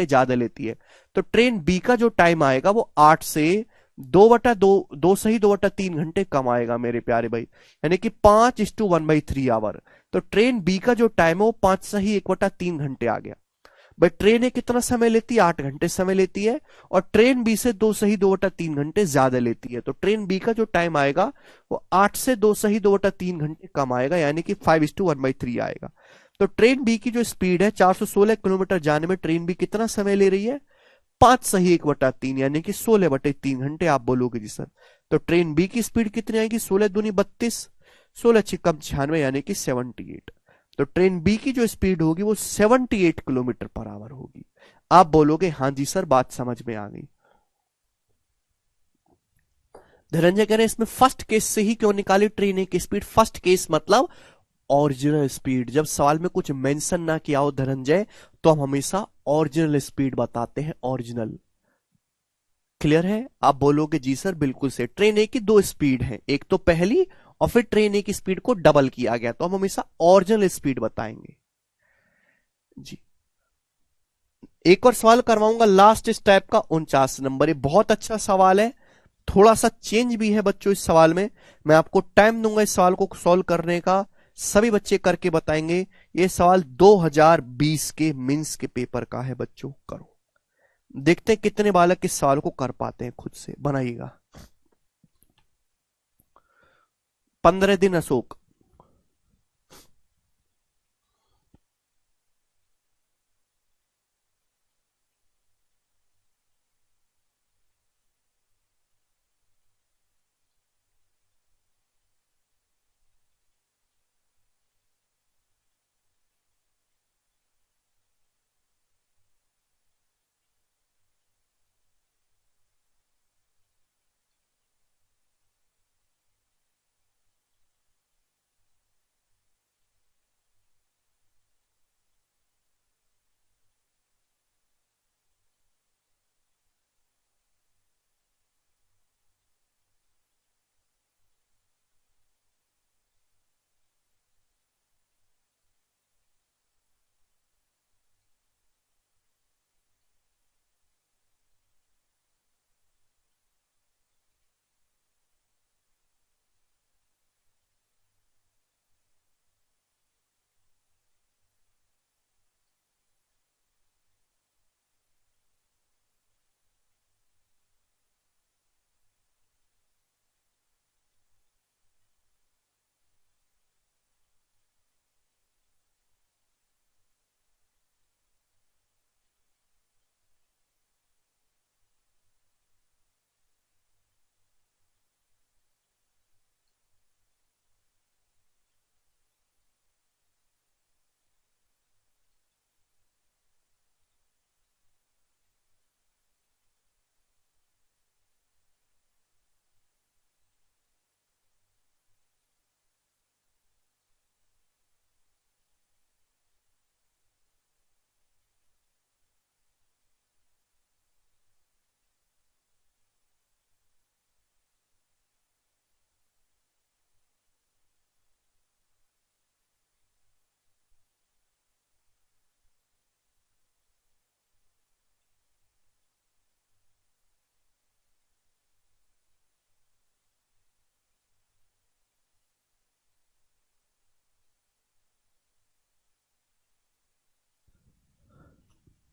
[SPEAKER 1] ज्यादा लेती है। तो ट्रेन बी का जो टाइम आएगा वो 8 से 2/2 कम आएगा मेरे प्यारे भाई, यानी कि 5:1/3 आवर। तो ट्रेन बी का जो टाइम है वो 5/1/3 आ गया। भाई ट्रेन ए कितना समय लेती है? 8 घंटे समय लेती है, और ट्रेन बी से 2/2 ज्यादा लेती है। तो ट्रेन बी का जो टाइम आएगा वो 8 से 2/2 कम आएगा, यानी कि 5:1/3 आएगा। तो ट्रेन बी की जो स्पीड है 416 किलोमीटर जाने में, ट्रेन बी कितना समय ले रही है? 5/1/3, यानी कि 16/3 आप बोलोगे जी सर। तो ट्रेन बी की स्पीड कितनी आएगी? 16 दूनी 32, 16 छिकम 96, यानी कि 78। तो ट्रेन बी की जो स्पीड होगी वो 78 किलोमीटर पर आवर होगी। आप बोलोगे हाँ जी सर, बात समझ में आ गई। धनंजय कह रहे हैं इसमें फर्स्ट केस से ही क्यों निकाली ट्रेन ए की स्पीड? फर्स्ट केस मतलब ओरिजिनल स्पीड। जब सवाल में कुछ मेंशन ना किया हो धनंजय, तो हम हमेशा ओरिजिनल स्पीड बताते हैं, ओरिजिनल। क्लियर है? आप बोलोगे जी सर बिल्कुल से। ट्रेन ए की दो स्पीड है, एक तो पहली, और फिर ट्रेन ए की स्पीड को डबल किया गया, तो हम हमेशा ओरिजिनल स्पीड बताएंगे जी। एक और सवाल करवाऊंगा लास्ट इस टाइप का, 49 नंबर। ये बहुत अच्छा सवाल है, थोड़ा सा चेंज भी है बच्चों इस सवाल में। मैं आपको टाइम दूंगा इस सवाल को सॉल्व करने का, सभी बच्चे करके बताएंगे। ये सवाल 2020 के मेंस के पेपर का है बच्चों। करो, देखते हैं कितने बालक इस सवाल को कर पाते हैं, खुद से बनाइएगा। 15 दिन अशोक।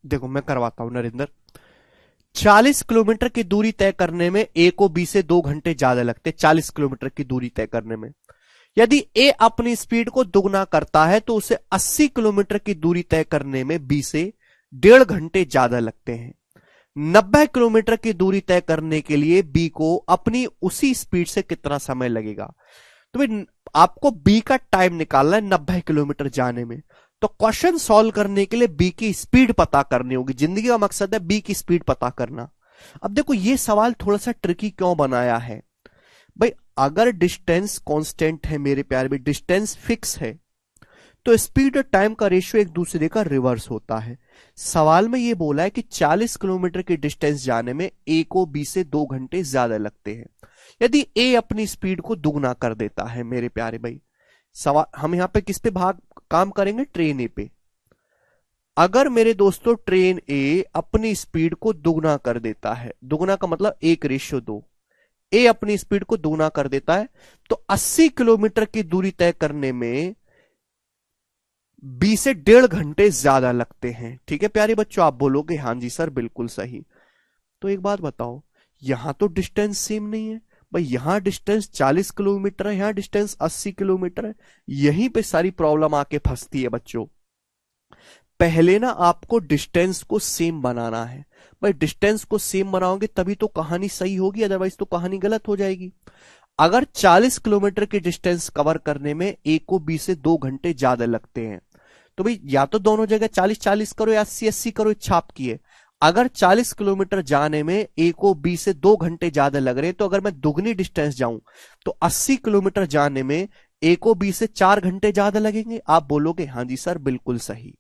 [SPEAKER 1] देखो मैं करवाता हूं नरेंद्र। 40 किलोमीटर की दूरी तय करने में ए को बी से 2 घंटे ज्यादा लगते, 40 किलोमीटर की दूरी तय करने में। यदि ए अपनी स्पीड को दुगना करता है तो उसे 80 किलोमीटर की दूरी तय करने में बी से 1.5 घंटे ज्यादा लगते हैं। 90 किलोमीटर की दूरी तय करने के लिए बी को अपनी उसी स्पीड से कितना समय लगेगा? तो भाई आपको बी का टाइम निकालना है 90 किलोमीटर जाने में, तो क्वेश्चन सॉल्व करने के लिए बी की स्पीड पता करनी होगी। जिंदगी का मकसद है बी की स्पीड पता करना। अब देखो ये सवाल थोड़ा सा ट्रिकी क्यों बनाया है भाई, अगर डिस्टेंस कांस्टेंट है मेरे प्यारे भाई, डिस्टेंस फिक्स है, तो स्पीड और टाइम का रेशियो एक दूसरे का रिवर्स होता है। सवाल में ये बोला है कि 40 किलोमीटर की डिस्टेंस जाने में ए को बी से 2 घंटे ज्यादा लगते हैं। यदि ए अपनी स्पीड को दुगना कर देता है मेरे प्यारे भाई, सवाल हम यहां पे किस पे भाग काम करेंगे, ट्रेन ए पे। अगर मेरे दोस्तों ट्रेन ए अपनी स्पीड को दुगना कर देता है, दुगना का मतलब 1:2, ए अपनी स्पीड को दुगना कर देता है, तो 80 किलोमीटर की दूरी तय करने में बी से 1.5 घंटे ज्यादा लगते हैं। ठीक है प्यारे बच्चों, आप बोलोगे हाँ जी सर बिल्कुल सही। तो एक बात बताओ, यहां तो डिस्टेंस सेम नहीं है भाई, यहां डिस्टेंस 40 किलोमीटर है, यहां डिस्टेंस 80 किलोमीटर है। यहीं पे सारी प्रॉब्लम आके फंसती है बच्चों। पहले ना आपको डिस्टेंस को सेम बनाना है भाई, डिस्टेंस को सेम बनाओगे तभी तो कहानी सही होगी, अदरवाइज तो कहानी गलत हो जाएगी। अगर 40 किलोमीटर की डिस्टेंस कवर करने में ए को बी से 2 घंटे ज्यादा लगते हैं, तो भाई या तो दोनों जगह 40-40 करो या 80-80 करो, इच्छा आपकी है। अगर 40 किलोमीटर जाने में ए को बी से 2 घंटे ज्यादा लग रहे हैं, तो अगर मैं दुगनी डिस्टेंस जाऊं तो 80 किलोमीटर जाने में ए को बी से 4 घंटे ज्यादा लगेंगे। आप बोलोगे हाँ जी सर बिल्कुल सही।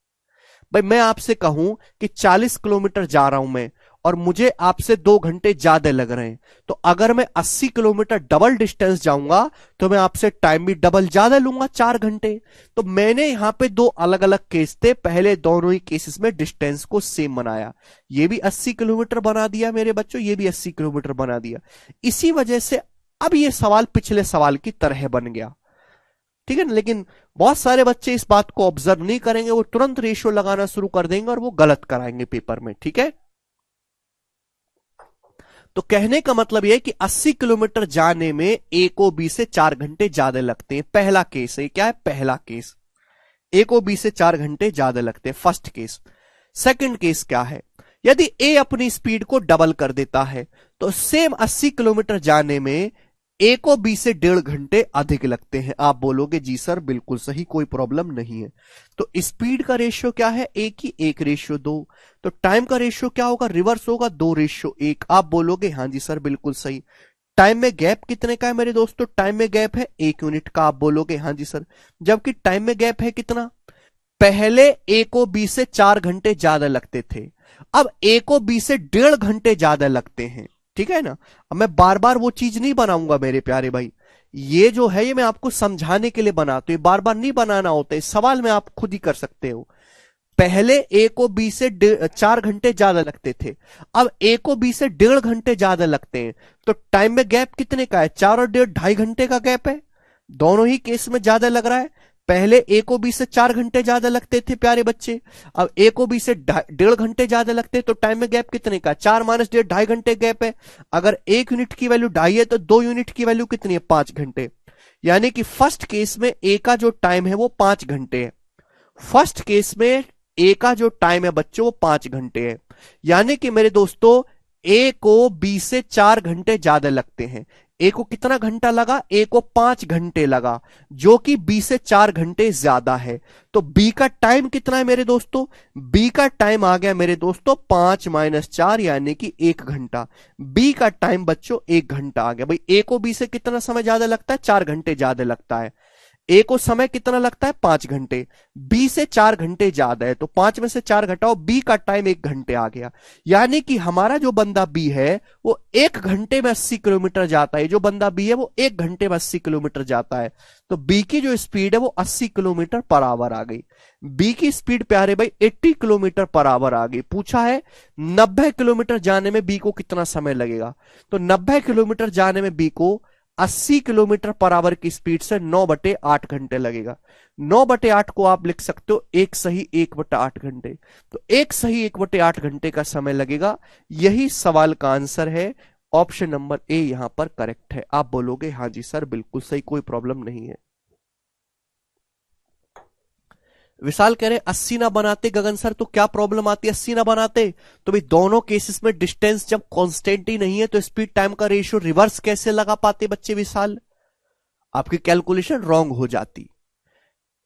[SPEAKER 1] भाई मैं आपसे कहूं कि 40 किलोमीटर जा रहा हूं मैं और मुझे आपसे 2 घंटे ज्यादा लग रहे हैं, तो अगर मैं 80 किलोमीटर डबल डिस्टेंस जाऊंगा तो मैं आपसे टाइम भी डबल ज्यादा लूंगा, 4 घंटे। तो मैंने यहां पे 2 अलग अलग केस थे, पहले दोनों ही केसेस में डिस्टेंस को सेम बनाया। ये भी 80 किलोमीटर बना दिया मेरे बच्चों, ये भी 80 किलोमीटर बना दिया। इसी वजह से अब ये सवाल पिछले सवाल की तरह बन गया। ठीक है ना, लेकिन बहुत सारे बच्चे इस बात को ऑब्जर्व नहीं करेंगे, वो तुरंत रेशियो लगाना शुरू कर देंगे और वो गलत कराएंगे पेपर में। ठीक है, तो कहने का मतलब यह है कि 80 किलोमीटर जाने में ए को बी से 4 घंटे ज्यादा लगते हैं। पहला केस है, क्या है पहला केस, ए को बी से 4 घंटे ज्यादा लगते हैं, फर्स्ट केस। सेकंड केस क्या है, यदि ए अपनी स्पीड को डबल कर देता है तो सेम 80 किलोमीटर जाने में ए को बी से 1.5 घंटे अधिक लगते हैं। आप बोलोगे जी सर बिल्कुल सही, कोई प्रॉब्लम नहीं है। तो स्पीड का रेशियो क्या है, ए की 1:2। तो टाइम का रेशियो क्या होगा, रिवर्स होगा, 2:1। आप बोलोगे हाँ जी सर बिल्कुल सही। टाइम में गैप कितने का है मेरे दोस्तों, टाइम में गैप है 1 यूनिट का। आप बोलोगे हाँ जी सर, जबकि टाइम में गैप है कितना, पहले ए को बी से 4 घंटे ज्यादा लगते थे, अब ए को बी से 1.5 घंटे ज्यादा लगते हैं। ठीक है ना, अब मैं बार बार वो चीज नहीं बनाऊंगा मेरे प्यारे भाई, ये जो है ये मैं आपको समझाने के लिए बनाता हूं, बार बार नहीं बनाना होता है, सवाल में आप खुद ही कर सकते हो। पहले ए को बी से 4 घंटे ज्यादा लगते थे, अब ए को बी से 1.5 घंटे ज्यादा लगते हैं। तो टाइम में गैप कितने का है, 4 और 1.5, 2.5 घंटे का गैप है। दोनों ही केस में ज्यादा लग रहा है। पहले ए को बी से 4 घंटे ज्यादा लगते थे प्यारे बच्चे, अब ए को बी से 1.5 घंटे ज्यादा लगते, तो टाइम में गैप कितने का, 4 - 1.5, 2.5 घंटे गैप है। अगर 1 यूनिट की वैल्यू 2.5 है तो 2 यूनिट की वैल्यू कितनी है, 5 घंटे। यानी कि फर्स्ट केस में ए का जो टाइम है वो 5 घंटे है। फर्स्ट केस में ए का जो टाइम है बच्चों वो 5 घंटे है। यानी कि मेरे दोस्तों ए को बी से 4 घंटे ज्यादा लगते हैं। ए को कितना घंटा लगा, ए को 5 घंटे लगा, जो कि बी से 4 घंटे ज्यादा है। तो बी का टाइम कितना है मेरे दोस्तों, बी का टाइम आ गया मेरे दोस्तों 5 - 4 यानी कि 1 घंटा। बी का टाइम बच्चों 1 घंटा आ गया। भाई ए को बी से कितना समय ज्यादा लगता है, 4 घंटे ज्यादा लगता है। ए को समय कितना लगता है, 5 घंटे, बी से 4 घंटे ज्यादा है, तो 5 में से 4 घटाओ, बी का टाइम 1 घंटे आ गया। यानी कि हमारा जो बंदा बी है वो 1 घंटे में 80 किलोमीटर जाता है, जो बंदा बी है वो 1 घंटे में 80 किलोमीटर जाता है। तो बी की जो स्पीड है वो 80 किलोमीटर पर आवर आ गई। बी की स्पीड प्यारे भाई 80 किलोमीटर पर आवर आ गई। पूछा है 90 किलोमीटर जाने में बी को कितना समय लगेगा, तो 90 किलोमीटर जाने में बी को 80 किलोमीटर पर आवर की स्पीड से 9/8 घंटे लगेगा। 9/8 को आप लिख सकते हो 1 सही 1/8 घंटे। तो 1 सही 1/8 घंटे का समय लगेगा। यही सवाल का आंसर है, ऑप्शन नंबर ए यहां पर करेक्ट है। आप बोलोगे हाँ जी सर बिल्कुल सही, कोई प्रॉब्लम नहीं है। विशाल कह रहे 80 ना बनाते गगन सर तो क्या प्रॉब्लम आती है, 80 ना बनाते, तो भाई दोनों केसेस में डिस्टेंस जब कांस्टेंट ही नहीं है तो स्पीड टाइम का रेशियो रिवर्स कैसे लगा पाते बच्चे विशाल, आपकी कैलकुलेशन रॉन्ग हो जाती।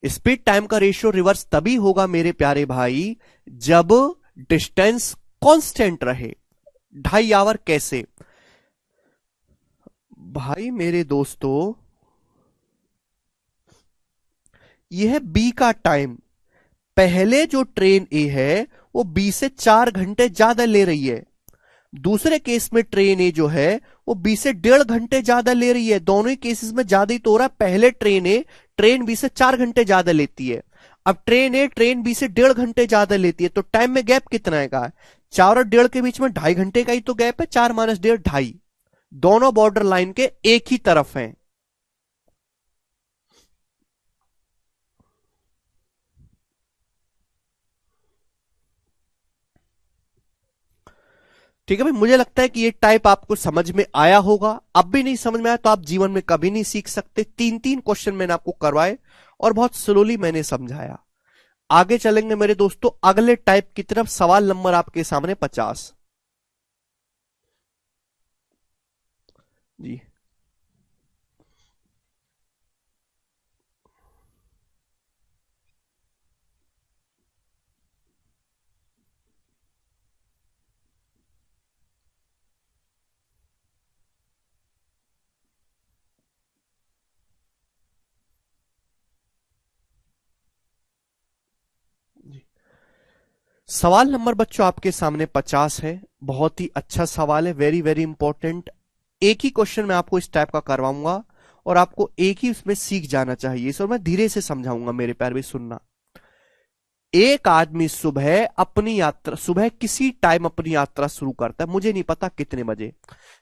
[SPEAKER 1] स्पीड टाइम का रेशियो रिवर्स तभी होगा मेरे प्यारे भाई जब डिस्टेंस कांस्टेंट रहे। 2.5 आवर कैसे भाई मेरे दोस्तों, यह है बी का टाइम। पहले जो ट्रेन ए है वो बी से 4 घंटे ज्यादा ले रही है, दूसरे केस में ट्रेन ए जो है वो बी से 1.5 घंटे ज्यादा ले रही है। दोनों ही केसेस में ज्यादा ही तो हो रहा है। पहले ट्रेन ए ट्रेन बी से 4 घंटे ज्यादा लेती है, अब ट्रेन ए ट्रेन बी से 1.5 घंटे ज्यादा लेती है, तो टाइम में गैप कितना है का? 4 और 1.5 के बीच में 2.5 घंटे का ही तो गैप है। 4 - 1.5 2.5, दोनों बॉर्डर लाइन के एक ही तरफ हैं। ठीक है भाई, मुझे लगता है कि ये टाइप आपको समझ में आया होगा। अब भी नहीं समझ में आया तो आप जीवन में कभी नहीं सीख सकते। 3-3 क्वेश्चन मैंने आपको करवाए और बहुत स्लोली मैंने समझाया। आगे चलेंगे मेरे दोस्तों अगले टाइप की तरफ। सवाल नंबर आपके सामने 50 जी। सवाल नंबर बच्चों आपके सामने 50 है। बहुत ही अच्छा सवाल है, वेरी वेरी इंपॉर्टेंट। एक ही क्वेश्चन मैं आपको इस टाइप का करवाऊंगा और आपको एक ही उसमें सीख जाना चाहिए। इस और मैं धीरे से समझाऊंगा मेरे प्यारे भाई, सुनना। एक आदमी सुबह किसी टाइम अपनी यात्रा शुरू करता है, मुझे नहीं पता कितने बजे,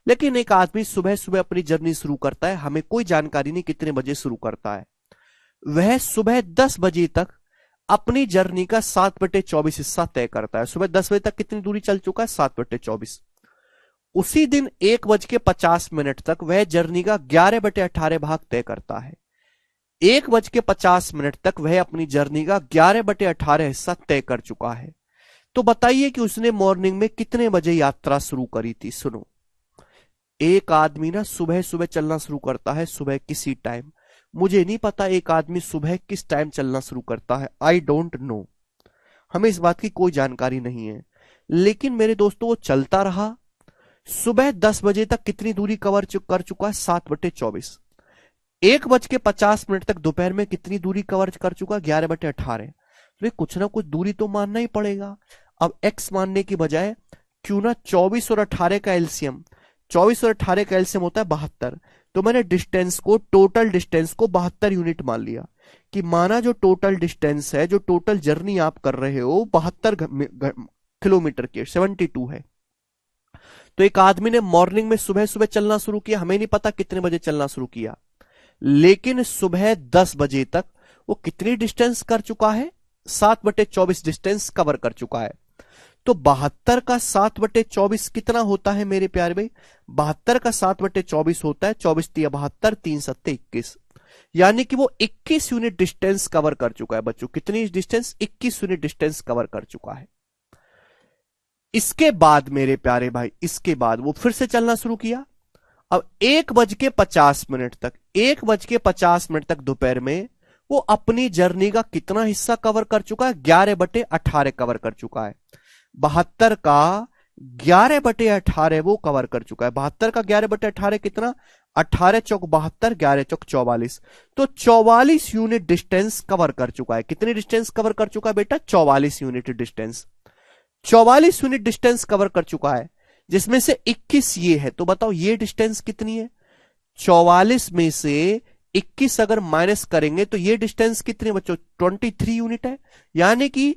[SPEAKER 1] लेकिन एक आदमी सुबह सुबह अपनी जर्नी शुरू करता है। हमें कोई जानकारी नहीं कितने बजे शुरू करता है। वह सुबह 10 बजे तक अपनी जर्नी का 7/24 हिस्सा तय करता है। सुबह 10 बजे तक कितनी दूरी चल चुका है? 7/24। उसी दिन 1:50 तक वह जर्नी का 11/18 भाग तय करता है। 1:50 तक वह अपनी जर्नी का 11/18 हिस्सा तय कर चुका है। तो बताइए कि उसने मॉर्निंग में कितने बजे यात्रा शुरू करी थी। सुनो, एक आदमी ना सुबह सुबह चलना शुरू करता है, सुबह किसी टाइम। मुझे नहीं पता एक आदमी सुबह किस टाइम चलना शुरू करता है, आई डोंट नो, हमें इस बात की कोई जानकारी नहीं है। लेकिन मेरे दोस्तों वो चलता रहा। सुबह 10 बजे तक कितनी दूरी कर चुका है? 7/24। 1:50 तक दोपहर में कितनी दूरी कवर कर चुका? 11/18। तो कुछ ना कुछ दूरी तो मानना ही पड़ेगा। अब x मानने की बजाय क्यों ना 24 और 18 का एलसीएम, 24 और 18 का एलसीएम होता है 72। तो मैंने डिस्टेंस को, टोटल डिस्टेंस को 72 यूनिट मान लिया कि माना जो टोटल डिस्टेंस है, जो टोटल जर्नी आप कर रहे हो 72 किलोमीटर की 72 है। तो एक आदमी ने मॉर्निंग में सुबह सुबह चलना शुरू किया, हमें नहीं पता कितने बजे चलना शुरू किया, लेकिन सुबह 10 बजे तक वो कितनी डिस्टेंस कर चुका है? 7/24 डिस्टेंस कवर कर चुका है। तो 72 का 7/24 कितना होता है मेरे प्यारे भाई? 72 का 7/24 होता है 24 × 72 3 × 7 21, यानी कि वो 21 यूनिट डिस्टेंस कवर कर चुका है बच्चों। कितनी डिस्टेंस? 21 यूनिट डिस्टेंस कवर कर चुका है। इसके बाद मेरे प्यारे भाई, इसके बाद वो फिर से चलना शुरू किया। अब 1:50 तक, 1:50 तक दोपहर में वो अपनी जर्नी का कितना हिस्सा कवर कर चुका है? 11/18 कवर कर चुका है। 72 का 11/18 वो कवर कर चुका है। 72 का 11/18 कितना? 18 चौक 72, 11 चौक 44। तो 44 यूनिट डिस्टेंस कवर कर चुका है। कितनी डिस्टेंस कवर कर चुका है बेटा? 44 unit distance. 44 unit distance cover कर चुका है, जिसमें से 21 ये है। तो बताओ ये डिस्टेंस कितनी है? 44 में से 21 अगर माइनस करेंगे तो ये डिस्टेंस कितनी है बच्चों? 23 यूनिट है। यानी कि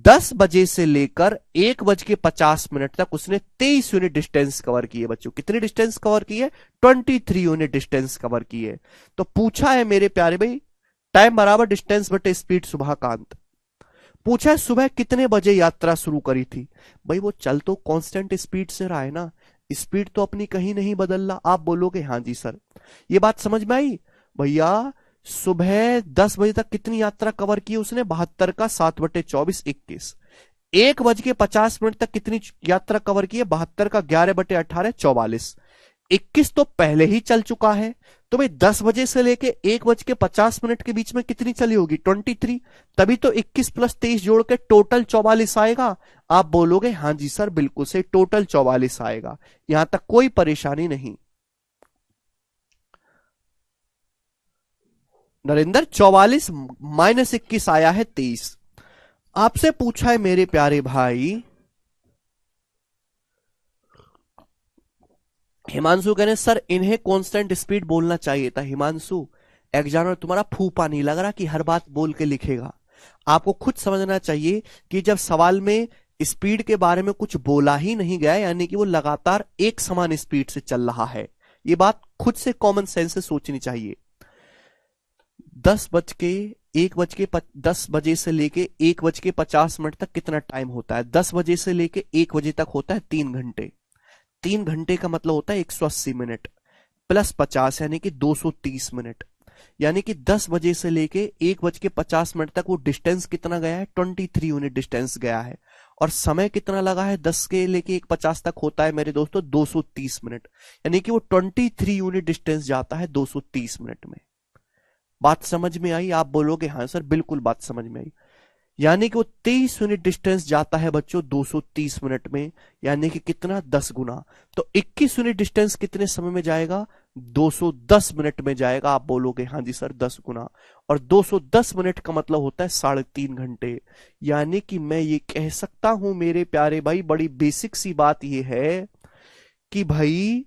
[SPEAKER 1] 10 बजे से लेकर 1:50 तक उसने 23 यूनिट डिस्टेंस कवर की है बच्चों। कितनी डिस्टेंस कवर की है? 23 यूनिट डिस्टेंस कवर की है। तो पूछा है मेरे प्यारे भाई, टाइम बराबर डिस्टेंस बटे स्पीड सुबहकांत। पूछा है सुबह कितने बजे यात्रा शुरू करी थी। भाई वो चल तो कांस्टेंट स्पीड से रहा है ना, स्पीड तो अपनी कहीं नहीं बदल रहा। आप बोलोगे हाँ जी सर, ये बात समझ में आई। भैया सुबह 10 बजे तक कितनी यात्रा कवर की उसने? 72 का 7/24 21। 1:50 तक कितनी यात्रा कवर की है? 72 का 11/18 44। 21 तो पहले ही चल चुका है, तो भाई 10 बजे से लेके 1:50 के बीच में कितनी चली होगी? 23। तभी तो 21 + 23 जोड़ के टोटल 44 आएगा। आप बोलोगे हाँ जी सर बिल्कुल सही, टोटल 44 आएगा, यहां तक कोई परेशानी नहीं। नरेंद्र 44 - 21 आया है 23। आपसे पूछा है मेरे प्यारे भाई, हिमांशु कह रहे सर इन्हें कांस्टेंट स्पीड बोलना चाहिए था। हिमांशु, एग्जामिनर तुम्हारा फूफा नहीं लग रहा कि हर बात बोल के लिखेगा। आपको खुद समझना चाहिए कि जब सवाल में स्पीड के बारे में कुछ बोला ही नहीं गया, यानी कि वो लगातार एक समान स्पीड से चल रहा है। ये बात खुद से कॉमन सेंस से सोचनी चाहिए। 10 बजे से लेके 1:50 तक कितना टाइम होता है? 10 बजे से लेके 1 बजे तक होता है 3 घंटे। 3 घंटे का मतलब होता है 180 मिनट प्लस 50 यानी कि 230 मिनट। यानी कि 10 बजे से लेके 1:50 तक वो डिस्टेंस कितना गया है? 23 यूनिट डिस्टेंस गया है। और समय कितना लगा है? 10 के लेके 1:50 तक होता है मेरे दोस्तों 230 मिनट। यानी कि वो 23 यूनिट डिस्टेंस जाता है 230 मिनट में। बात समझ में आई? आप बोलोगे हाँ सर बिल्कुल बात समझ में आई। यानी कि वो 23 यूनिट डिस्टेंस जाता है बच्चों 230 मिनट में, यानी कि कितना? 10 गुना। तो 21 यूनिट डिस्टेंस कितने समय में जाएगा? 210 मिनट में जाएगा। आप बोलोगे हाँ जी सर 10 गुना, और 210 मिनट का मतलब होता है 3.5 घंटे। यानी कि मैं ये कह सकता हूं मेरे प्यारे भाई, बड़ी बेसिक सी बात ये है कि भाई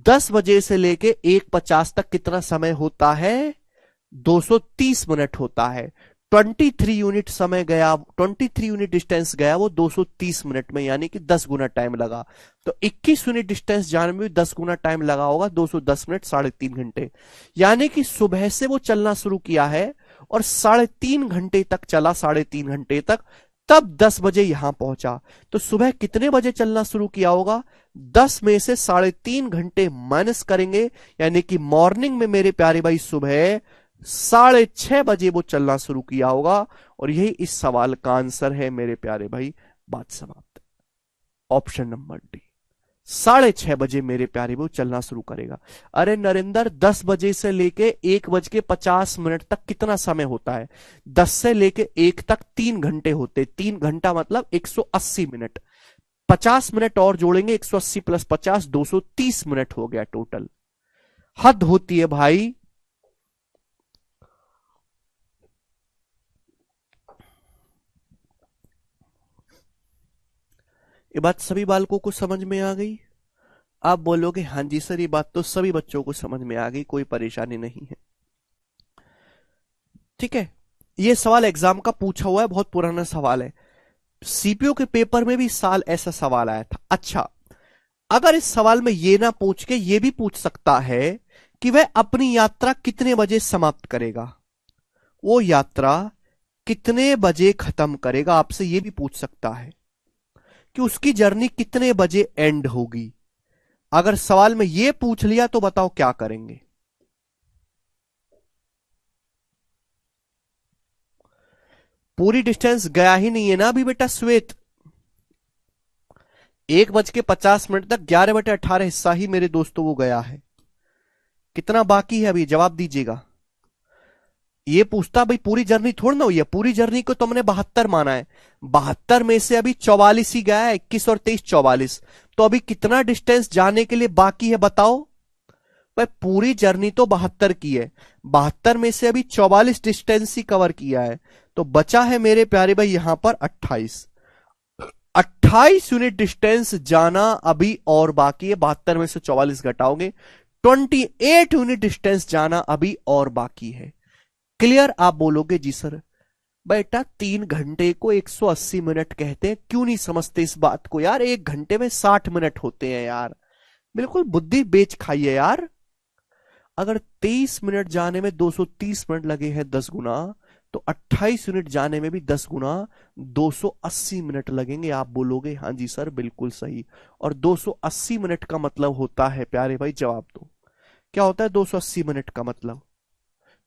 [SPEAKER 1] 10 बजे से लेके 1:50 तक कितना समय होता है? 230 मिनट होता है। 23 यूनिट समय गया, 23 यूनिट डिस्टेंस गया वो 230 मिनट में, यानी कि 10 गुना टाइम लगा। तो 21 यूनिट डिस्टेंस जाने में भी 10 गुना टाइम लगा होगा, 210 मिनट 3.5 घंटे। यानी कि सुबह से वो चलना शुरू किया है और 3.5 घंटे तक चला, 3.5 घंटे तक, तब 10 बजे यहां पहुंचा। तो सुबह कितने बजे चलना शुरू किया होगा? 10 में से 3.5 घंटे माइनस करेंगे, यानी कि मॉर्निंग में मेरे प्यारे भाई सुबह 6:30 बजे वो चलना शुरू किया होगा। और यही इस सवाल का आंसर है मेरे प्यारे भाई। बात समाप्त। ऑप्शन नंबर डी, 6:30 बजे मेरे प्यारे वो चलना शुरू करेगा। अरे नरेंद्र 10 बजे से लेके 1:50 तक कितना समय होता है? 10 से लेके 1 तक 3 घंटे होते। 3 घंटा मतलब 180 मिनट। 50 मिनट और जोड़ेंगे, 180 + 50 230 मिनट हो गया टोटल। हद होती है भाई। ये बात सभी बालकों को समझ में आ गई? आप बोलोगे हाँ जी सर ये बात तो सभी बच्चों को समझ में आ गई, कोई परेशानी नहीं है। ठीक है, ये सवाल एग्जाम का पूछा हुआ है, बहुत पुराना सवाल है। सीपीओ के पेपर में भी साल ऐसा सवाल आया था। अच्छा, अगर इस सवाल में ये ना पूछ के ये भी पूछ सकता है कि वह अपनी यात्रा कितने बजे समाप्त करेगा, वो यात्रा कितने बजे खत्म करेगा, आपसे ये भी पूछ सकता है कि उसकी जर्नी कितने बजे एंड होगी। अगर सवाल में यह पूछ लिया तो बताओ क्या करेंगे? पूरी डिस्टेंस गया ही नहीं है ना अभी बेटा श्वेत। 1:50 तक 11/18 हिस्सा ही मेरे दोस्तों वो गया है। कितना बाकी है अभी? जवाब दीजिएगा। ये पूछता भाई पूरी जर्नी थोड़ी ना हुई है, पूरी जर्नी को तुमने 72 माना है। 72 में से अभी 44 ही गया है, 21 और 23 44। तो अभी कितना डिस्टेंस जाने के लिए बाकी है बताओ? भाई पूरी जर्नी तो 72 की है, 72 में से अभी 44 डिस्टेंस ही कवर किया है, तो बचा है मेरे प्यारे भाई यहां पर 28। 28 यूनिट डिस्टेंस जाना अभी और बाकी है। 72 में से 44 घटाओगे, 28 यूनिट डिस्टेंस जाना अभी और बाकी है। क्लियर? आप बोलोगे जी सर। बेटा 3 घंटे को 180 मिनट कहते हैं, क्यों नहीं समझते इस बात को यार? 1 घंटे में 60 मिनट होते हैं यार, बिल्कुल बुद्धि बेच खाइए यार। अगर 23 मिनट जाने में 230 मिनट लगे हैं 10 गुना, तो 28 यूनिट जाने में भी 10 गुना 280 मिनट लगेंगे। आप बोलोगे हाँ जी सर बिल्कुल सही। और 280 मिनट का मतलब होता है प्यारे भाई, जवाब दो क्या होता है? 280 मिनट का मतलब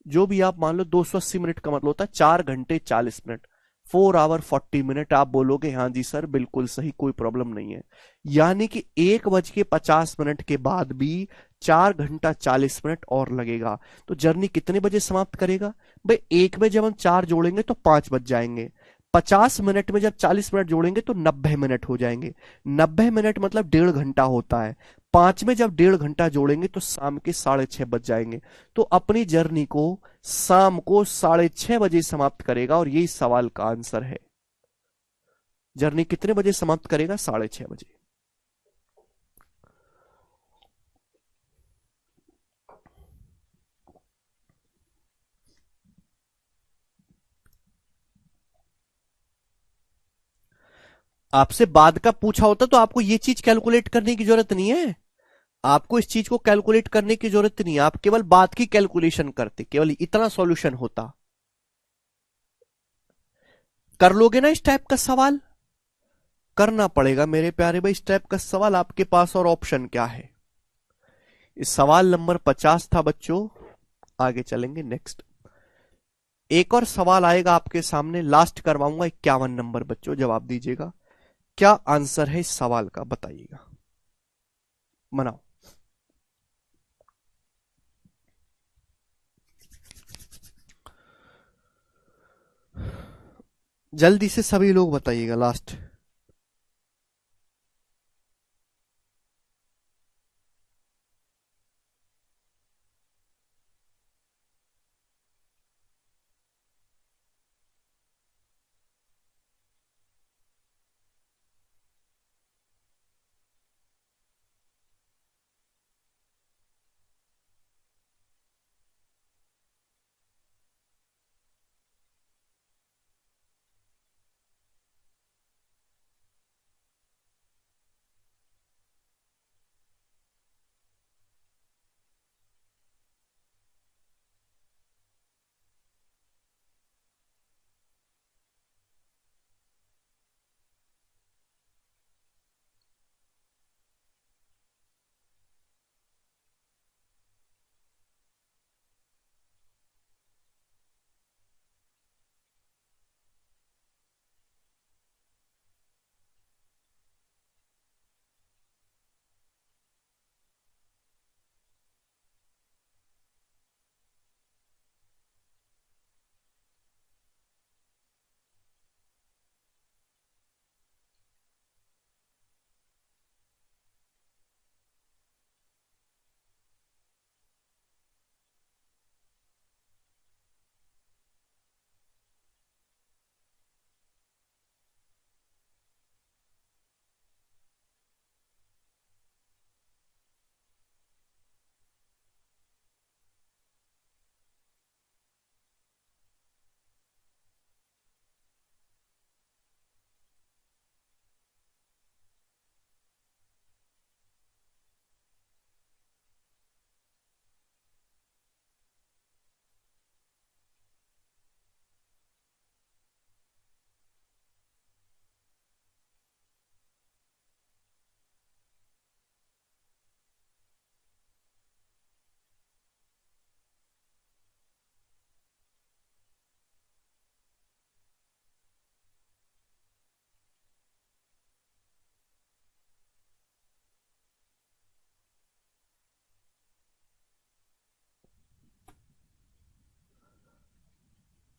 [SPEAKER 1] जो भी आप मान लो, 280 मिनट का मतलब होता है 4 घंटे 40 मिनट। 4 hour 40 minute। आप बोलोगे हाँ जी सर बिल्कुल सही, कोई प्रॉब्लम नहीं है। यानी कि 1:50 के बाद भी 4 घंटा 40 मिनट और लगेगा। तो जर्नी कितने बजे समाप्त करेगा भाई? 1 में जब हम 4 जोड़ेंगे तो 5 बज जाएंगे। 50 मिनट में जब 40 मिनट जोड़ेंगे तो 90 मिनट हो जाएंगे। 90 मिनट मतलब 1.5 घंटा होता है। 5 में जब 1.5 घंटा जोड़ेंगे तो शाम के 6:30 बज जाएंगे। तो अपनी जर्नी को शाम को 6:30 बजे समाप्त करेगा, और यही सवाल का आंसर है। जर्नी कितने बजे समाप्त करेगा? 6:30 बजे। आपसे बाद का पूछा होता तो आपको ये चीज कैलकुलेट करने की जरूरत नहीं है। आपको इस चीज को कैलकुलेट करने की जरूरत नहीं है, आप केवल बाद की कैलकुलेशन करते, केवल इतना सॉल्यूशन होता। कर लोगे ना इस टाइप का सवाल? करना पड़ेगा मेरे प्यारे भाई इस टाइप का सवाल। आपके पास और ऑप्शन क्या है? इस सवाल नंबर 50 था बच्चों। आगे चलेंगे नेक्स्ट। एक और सवाल आएगा आपके सामने, लास्ट करवाऊंगा। 51 नंबर बच्चों, जवाब दीजिएगा। क्या आंसर है इस सवाल का, बताइएगा। मनाओ। जल्दी से सभी लोग बताइएगा, लास्ट।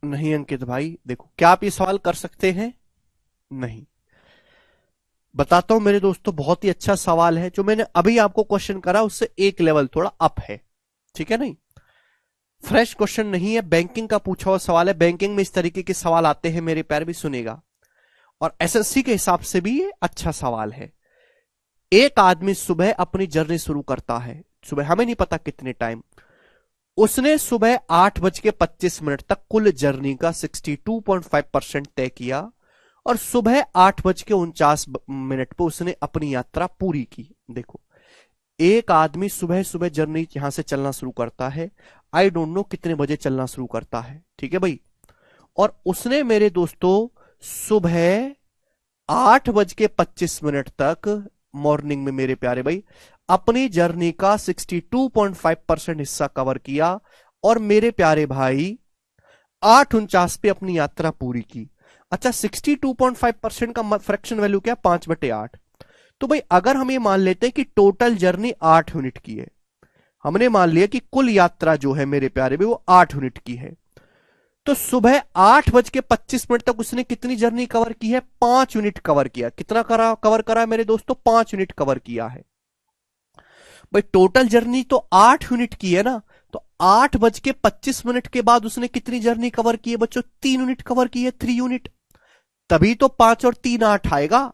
[SPEAKER 1] नहीं अंकित भाई, देखो, क्या आप ये सवाल कर सकते हैं? नहीं। बताता हूं मेरे दोस्तों, बहुत ही अच्छा सवाल है। जो मैंने अभी आपको क्वेश्चन करा उससे एक लेवल थोड़ा अप है, ठीक है? नहीं, फ्रेश क्वेश्चन नहीं है, बैंकिंग का पूछा हुआ सवाल है। बैंकिंग में इस तरीके के सवाल आते हैं मेरे प्यार, भी सुनेगा। और एसएससी के हिसाब से भी ये अच्छा सवाल है। एक आदमी सुबह अपनी जर्नी शुरू करता है, सुबह हमें नहीं पता कितने टाइम। उसने सुबह 8:25 तक कुल जर्नी का 62.5% तय किया, और सुबह 8:49 पर उसने अपनी यात्रा पूरी की। देखो, एक आदमी सुबह सुबह जर्नी यहां से चलना शुरू करता है। आई डोंट नो कितने बजे चलना शुरू करता है, ठीक है भाई? और उसने मेरे दोस्तों सुबह 8:25 तक, मॉर्निंग में मेरे प्यारे भाई, अपनी जर्नी का 62.5% हिस्सा कवर किया। और मेरे प्यारे भाई 8:49 पे अपनी यात्रा पूरी की। अच्छा 62.5% का फ्रैक्शन वैल्यू क्या, 5/8। तो भाई अगर हम ये मान लेते हैं कि टोटल जर्नी 8 यूनिट की है, हमने मान लिया कि कुल यात्रा जो है मेरे प्यारे भी वो 8 यूनिट की है, तो सुबह 8:25 तक उसने कितनी जर्नी कवर की है, 5 यूनिट कवर किया। कितना कवर करा है मेरे दोस्तों, 5 यूनिट कवर किया है। भाई टोटल जर्नी तो 8 यूनिट की है ना, तो 8:25 के बाद उसने कितनी जर्नी कवर की है बच्चों, 3 यूनिट कवर की है, 3 यूनिट। तभी तो 5 और 3 8 आएगा।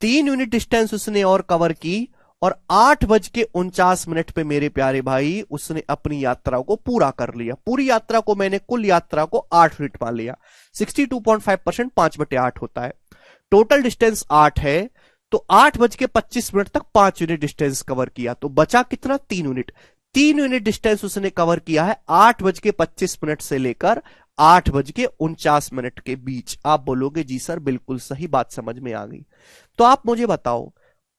[SPEAKER 1] 3 यूनिट डिस्टेंस उसने और कवर की, और 8:49 पे मेरे प्यारे भाई उसने अपनी यात्रा को पूरा कर लिया। पूरी यात्रा को मैंने कुल यात्रा को 8 यूनिट मान लिया। 62.5% 5/8 होता है। टोटल डिस्टेंस 8 है, तो 8:25 तक 5 यूनिट डिस्टेंस कवर किया, तो बचा कितना, 3 यूनिट। 3 यूनिट डिस्टेंस उसने कवर किया है 8:25 से लेकर 8:49 के बीच। आप बोलोगे जी सर बिल्कुल सही बात समझ में आ गई। तो आप मुझे बताओ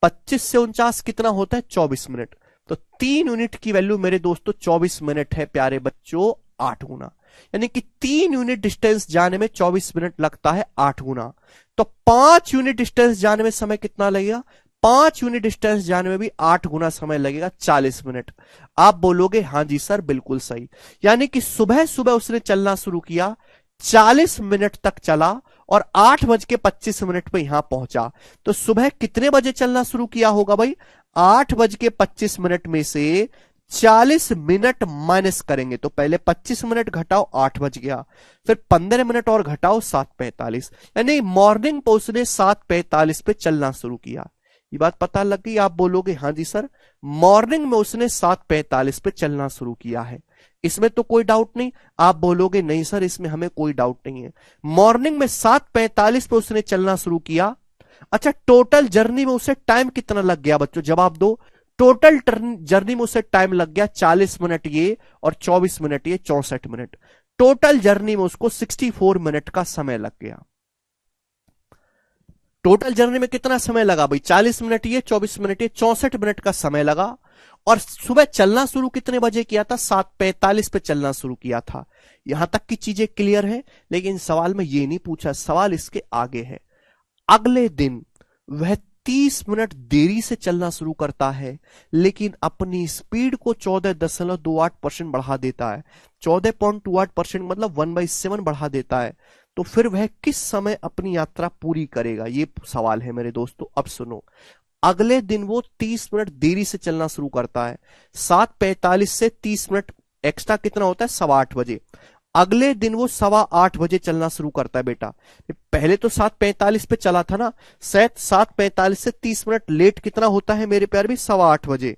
[SPEAKER 1] 25 से 49 कितना होता है, 24 मिनट। तो 3 यूनिट की वैल्यू मेरे दोस्तों 24 मिनट है प्यारे बच्चों, 8 गुना। यानी कि 3 यूनिट डिस्टेंस जाने में 24 मिनट लगता है, 8 गुना। तो 5 यूनिट डिस्टेंस जाने में समय कितना लगेगा, 5 यूनिट डिस्टेंस जाने में भी 8 गुना समय लगेगा, 40 मिनट। आप बोलोगे हां जी सर बिल्कुल सही। यानी कि सुबह सुबह उसने चलना शुरू किया, 40 मिनट तक चला, और 8:25 पे यहां पहुंचा। तो सुबह कितने बजे चलना शुरू किया होगा भाई, 8:25 में से 40 मिनट माइनस करेंगे, तो पहले 25 मिनट घटाओ, 8 बज गया, फिर 15 मिनट और घटाओ, 7:45। यानी मॉर्निंग पे उसने 7:45 पे चलना शुरू किया। ये बात पता लग गई। आप बोलोगे हां जी सर, मॉर्निंग में उसने 7:45 पे चलना शुरू किया है, इसमें तो कोई डाउट नहीं। आप बोलोगे नहीं सर इसमें हमें कोई डाउट नहीं है। मॉर्निंग में 7:45 पे उसने चलना शुरू किया। अच्छा टोटल जर्नी में उसे टाइम कितना लग गया बच्चों, जवाब दो। टोटल जर्नी में उसे टाइम लग गया 40 मिनट ये, और 24 मिनट ये, 64 मिनट। टोटल जर्नी में उसको 64 मिनट का समय लग गया। टोटल जर्नी में कितना समय लगा भाई, 40 मिनट ये, 24 मिनट ये, 64 मिनट का समय लगा। और सुबह चलना शुरू कितने बजे किया था, 7:45 पे चलना शुरू किया था। यहां तक की चीजें क्लियर है, लेकिन सवाल में ये नहीं पूछा, सवाल इसके आगे है। अगले दिन वह 30 मिनट देरी से चलना शुरू करता है, लेकिन अपनी स्पीड को 14.28% बढ़ा देता है। 14.28% मतलब 1/7 बढ़ा देता है। तो फिर वह किस समय अपनी यात्रा पूरी करेगा, ये सवाल है मेरे दोस्तों। अब सुनो, अगले दिन वो 30 मिनट देरी से चलना शुरू करता है। 7:45 से 30 मिनट एक्स्ट्रा कितना होता है, 8:15 बजे। अगले दिन वो 8:15 चलना शुरू करता है बेटा। पहले तो 7:45 पे चला था ना, 7:45 से 30 मिनट लेट कितना होता है मेरे प्यारे भी, 8:15 बजे।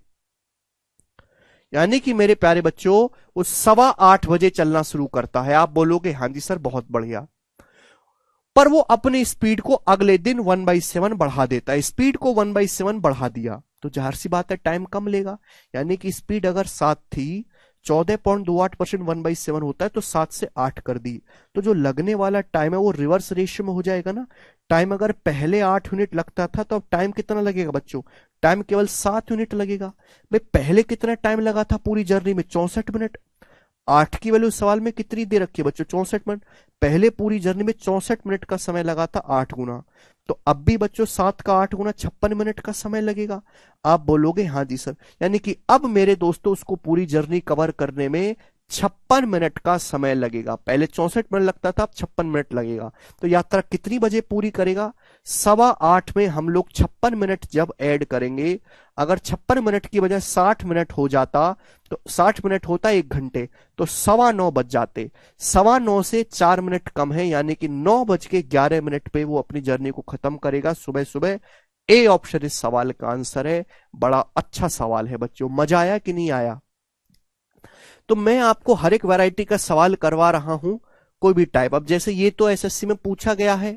[SPEAKER 1] यानी कि मेरे प्यारे बच्चों वो 8:15 चलना शुरू करता है। आप बोलोगे हाँ जी सर बहुत बढ़िया। पर वो अपनी स्पीड को अगले दिन 1/7 बढ़ा देता है। स्पीड को 1/7 बढ़ा दिया तो जाहिर सी बात है टाइम कम लेगा। यानी कि स्पीड अगर 7 थी, 14.28% 1/7 होता है, तो 7 से 8 कर दी, तो जो लगने वाला टाइम है वो रिवर्स रेशियो में हो जाएगा ना। टाइम अगर पहले 8 यूनिट लगता था, तो अब टाइम कितना लगेगा बच्चों, टाइम केवल 7 यूनिट लगेगा। भाई पहले कितना टाइम लगा था पूरी जर्नी में, 64 मिनट। 8 की वैल्यू सवाल में कितनी दे रखी है बच्चों, 64 मिनट। पहले पूरी जर्नी में 64 मिनट का समय लगा था, 8 गुना। तो अब भी बच्चों 7 का 8 गुना 56 मिनट का समय लगेगा। आप बोलोगे हाँ जी सर। यानी कि अब मेरे दोस्तों उसको पूरी जर्नी कवर करने में 56 मिनट का समय लगेगा। पहले 64 मिनट लगता था, अब 56 मिनट लगेगा। तो यात्रा कितनी बजे पूरी करेगा, 8:15 में हम लोग 56 मिनट जब ऐड करेंगे, अगर 56 मिनट की बजाय 60 मिनट हो जाता, तो 60 मिनट होता 1 घंटे, तो 9:15 बज जाते। 9:15 से 4 मिनट कम है, यानी कि 9:11 पे वो अपनी जर्नी को खत्म करेगा सुबह सुबह। ए ऑप्शन इस सवाल का आंसर है। बड़ा अच्छा सवाल है बच्चों, मजा आया कि नहीं आया। तो मैं आपको हर एक वैरायटी का सवाल करवा रहा हूं, कोई भी टाइप। अब जैसे ये तो एसएससी में पूछा गया है,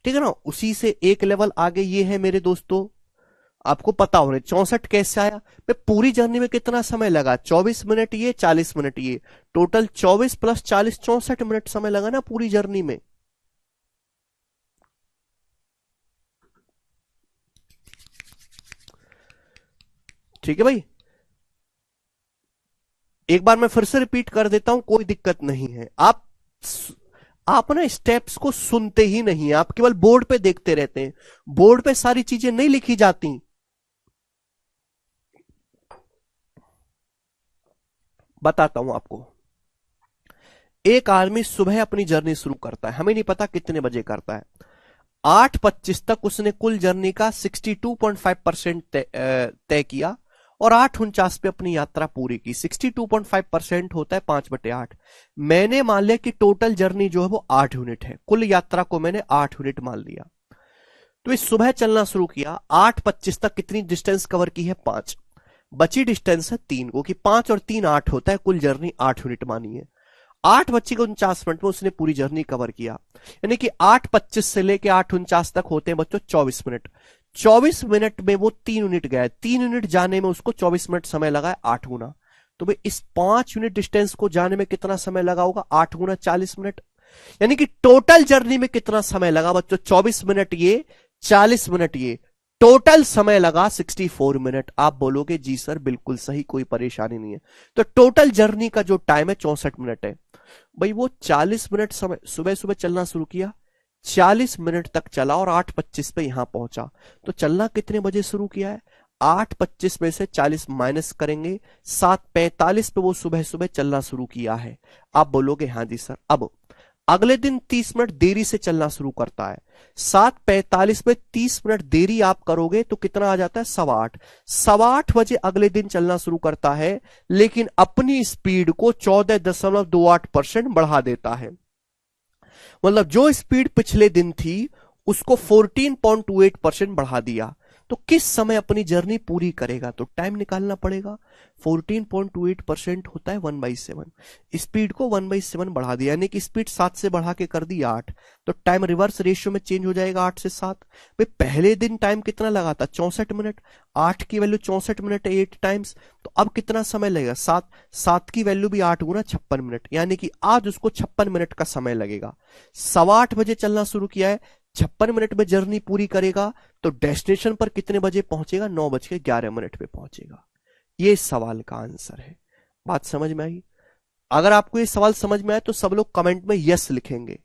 [SPEAKER 1] ठीक है ना, उसी से एक लेवल आगे ये है मेरे दोस्तों, आपको पता होने 64 कैसे आया। मैं पूरी जर्नी में कितना समय लगा, 24 मिनट ये, 40 मिनट ये, टोटल 24 + 40 64 मिनट समय लगा ना पूरी जर्नी में। ठीक है भाई, एक बार मैं फिर से रिपीट कर देता हूं, कोई दिक्कत नहीं है। आप ना स्टेप्स को सुनते ही नहीं, आप केवल बोर्ड पे देखते रहते हैं। बोर्ड पे सारी चीजें नहीं लिखी जाती। बताता हूं आपको। एक आदमी सुबह अपनी जर्नी शुरू करता है, हमें नहीं पता कितने बजे करता है। 8:25 तक उसने कुल जर्नी का 62.5% तय किया और 8:49 पे अपनी यात्रा पूरी की। 62.5% होता है 5/8। मैंने मान लिया कि टोटल जर्नी जो है वो 8 यूनिट है, कुल यात्रा को मैंने 8 यूनिट मान लिया। तो इस सुबह चलना शुरू किया, 8:25 तक कितनी डिस्टेंस कवर की है? 5। बची डिस्टेंस है 3, वो कि 5 और 3 8 होता है, कुल जर्नी 8 यूनिट मानी है। 8:49 में उसने पूरी जर्नी कवर किया, यानी कि 8:25 से लेके 8:49 तक होते हैं बच्चों 24 मिनट। 24 मिनट में वो 3 यूनिट गया, 3 यूनिट जाने में उसको 24 मिनट समय लगा है, 8 गुना। तो भाई इस 5 यूनिट डिस्टेंस को जाने में कितना समय लगा होगा? 8 गुना 40 मिनट। यानी कि टोटल जर्नी में कितना समय लगा बच्चों? 24 मिनट ये, 40 मिनट ये, टोटल समय लगा 64 मिनट। आप बोलोगे जी सर बिल्कुल सही, कोई परेशानी नहीं है। तो टोटल जर्नी का जो टाइम है 64 मिनट है। भाई वो 40 मिनट समय, सुबह सुबह चलना शुरू किया, 40 मिनट तक चला और 8:25 पे यहां पहुंचा। तो चलना कितने बजे शुरू किया है? 8:25 में से 40 माइनस करेंगे, 7:45 पे वो सुबह सुबह चलना शुरू किया है। आप बोलोगे हाँ जी सर। अब अगले दिन 30 मिनट देरी से चलना शुरू करता है। 7:45 में 30 मिनट देरी आप करोगे तो कितना आ जाता है? 8:15। 8:15 बजे अगले दिन चलना शुरू करता है, लेकिन अपनी स्पीड को 14.28% बढ़ा देता है। मतलब जो स्पीड पिछले दिन थी उसको 14.28% बढ़ा दिया। तो किस समय अपनी जर्नी पूरी करेगा? तो टाइम निकालना पड़ेगा। 14.28% होता है 1/7। स्पीड को 1/7 बढ़ा दिया, यानी कि स्पीड 7 से बढ़ा के कर दी 8। तो टाइम रिवर्स रेशियो में चेंज हो जाएगा 8 से 7। भाई पहले दिन टाइम कितना लगा था? 64 मिनट। 8 की वैल्यू 64 मिनट है 8 टाइम्स। तो अब कितना समय लगेगा? 7। 7 की वैल्यू भी 8 गुना 56 मिनट, यानी कि आज उसको 56 मिनट का समय लगेगा। 8:15 बजे चलना शुरू किया है, 56 मिनट में जर्नी पूरी करेगा, तो डेस्टिनेशन पर कितने बजे पहुंचेगा? 9:11 पे पहुंचेगा। ये सवाल का आंसर है। बात समझ में आई? अगर आपको ये सवाल समझ में आए तो सब लोग कमेंट में यस लिखेंगे।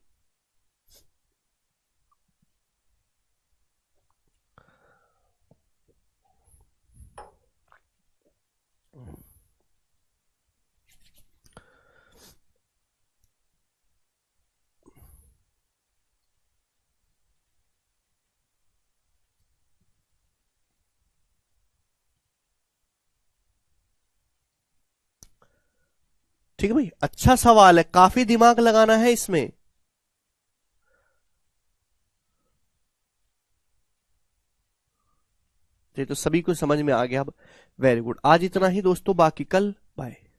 [SPEAKER 1] ठीक है भाई, अच्छा सवाल है, काफी दिमाग लगाना है इसमें। ये तो सभी को समझ में आ गया अब। वेरी गुड, आज इतना ही दोस्तों, बाकी कल। बाय।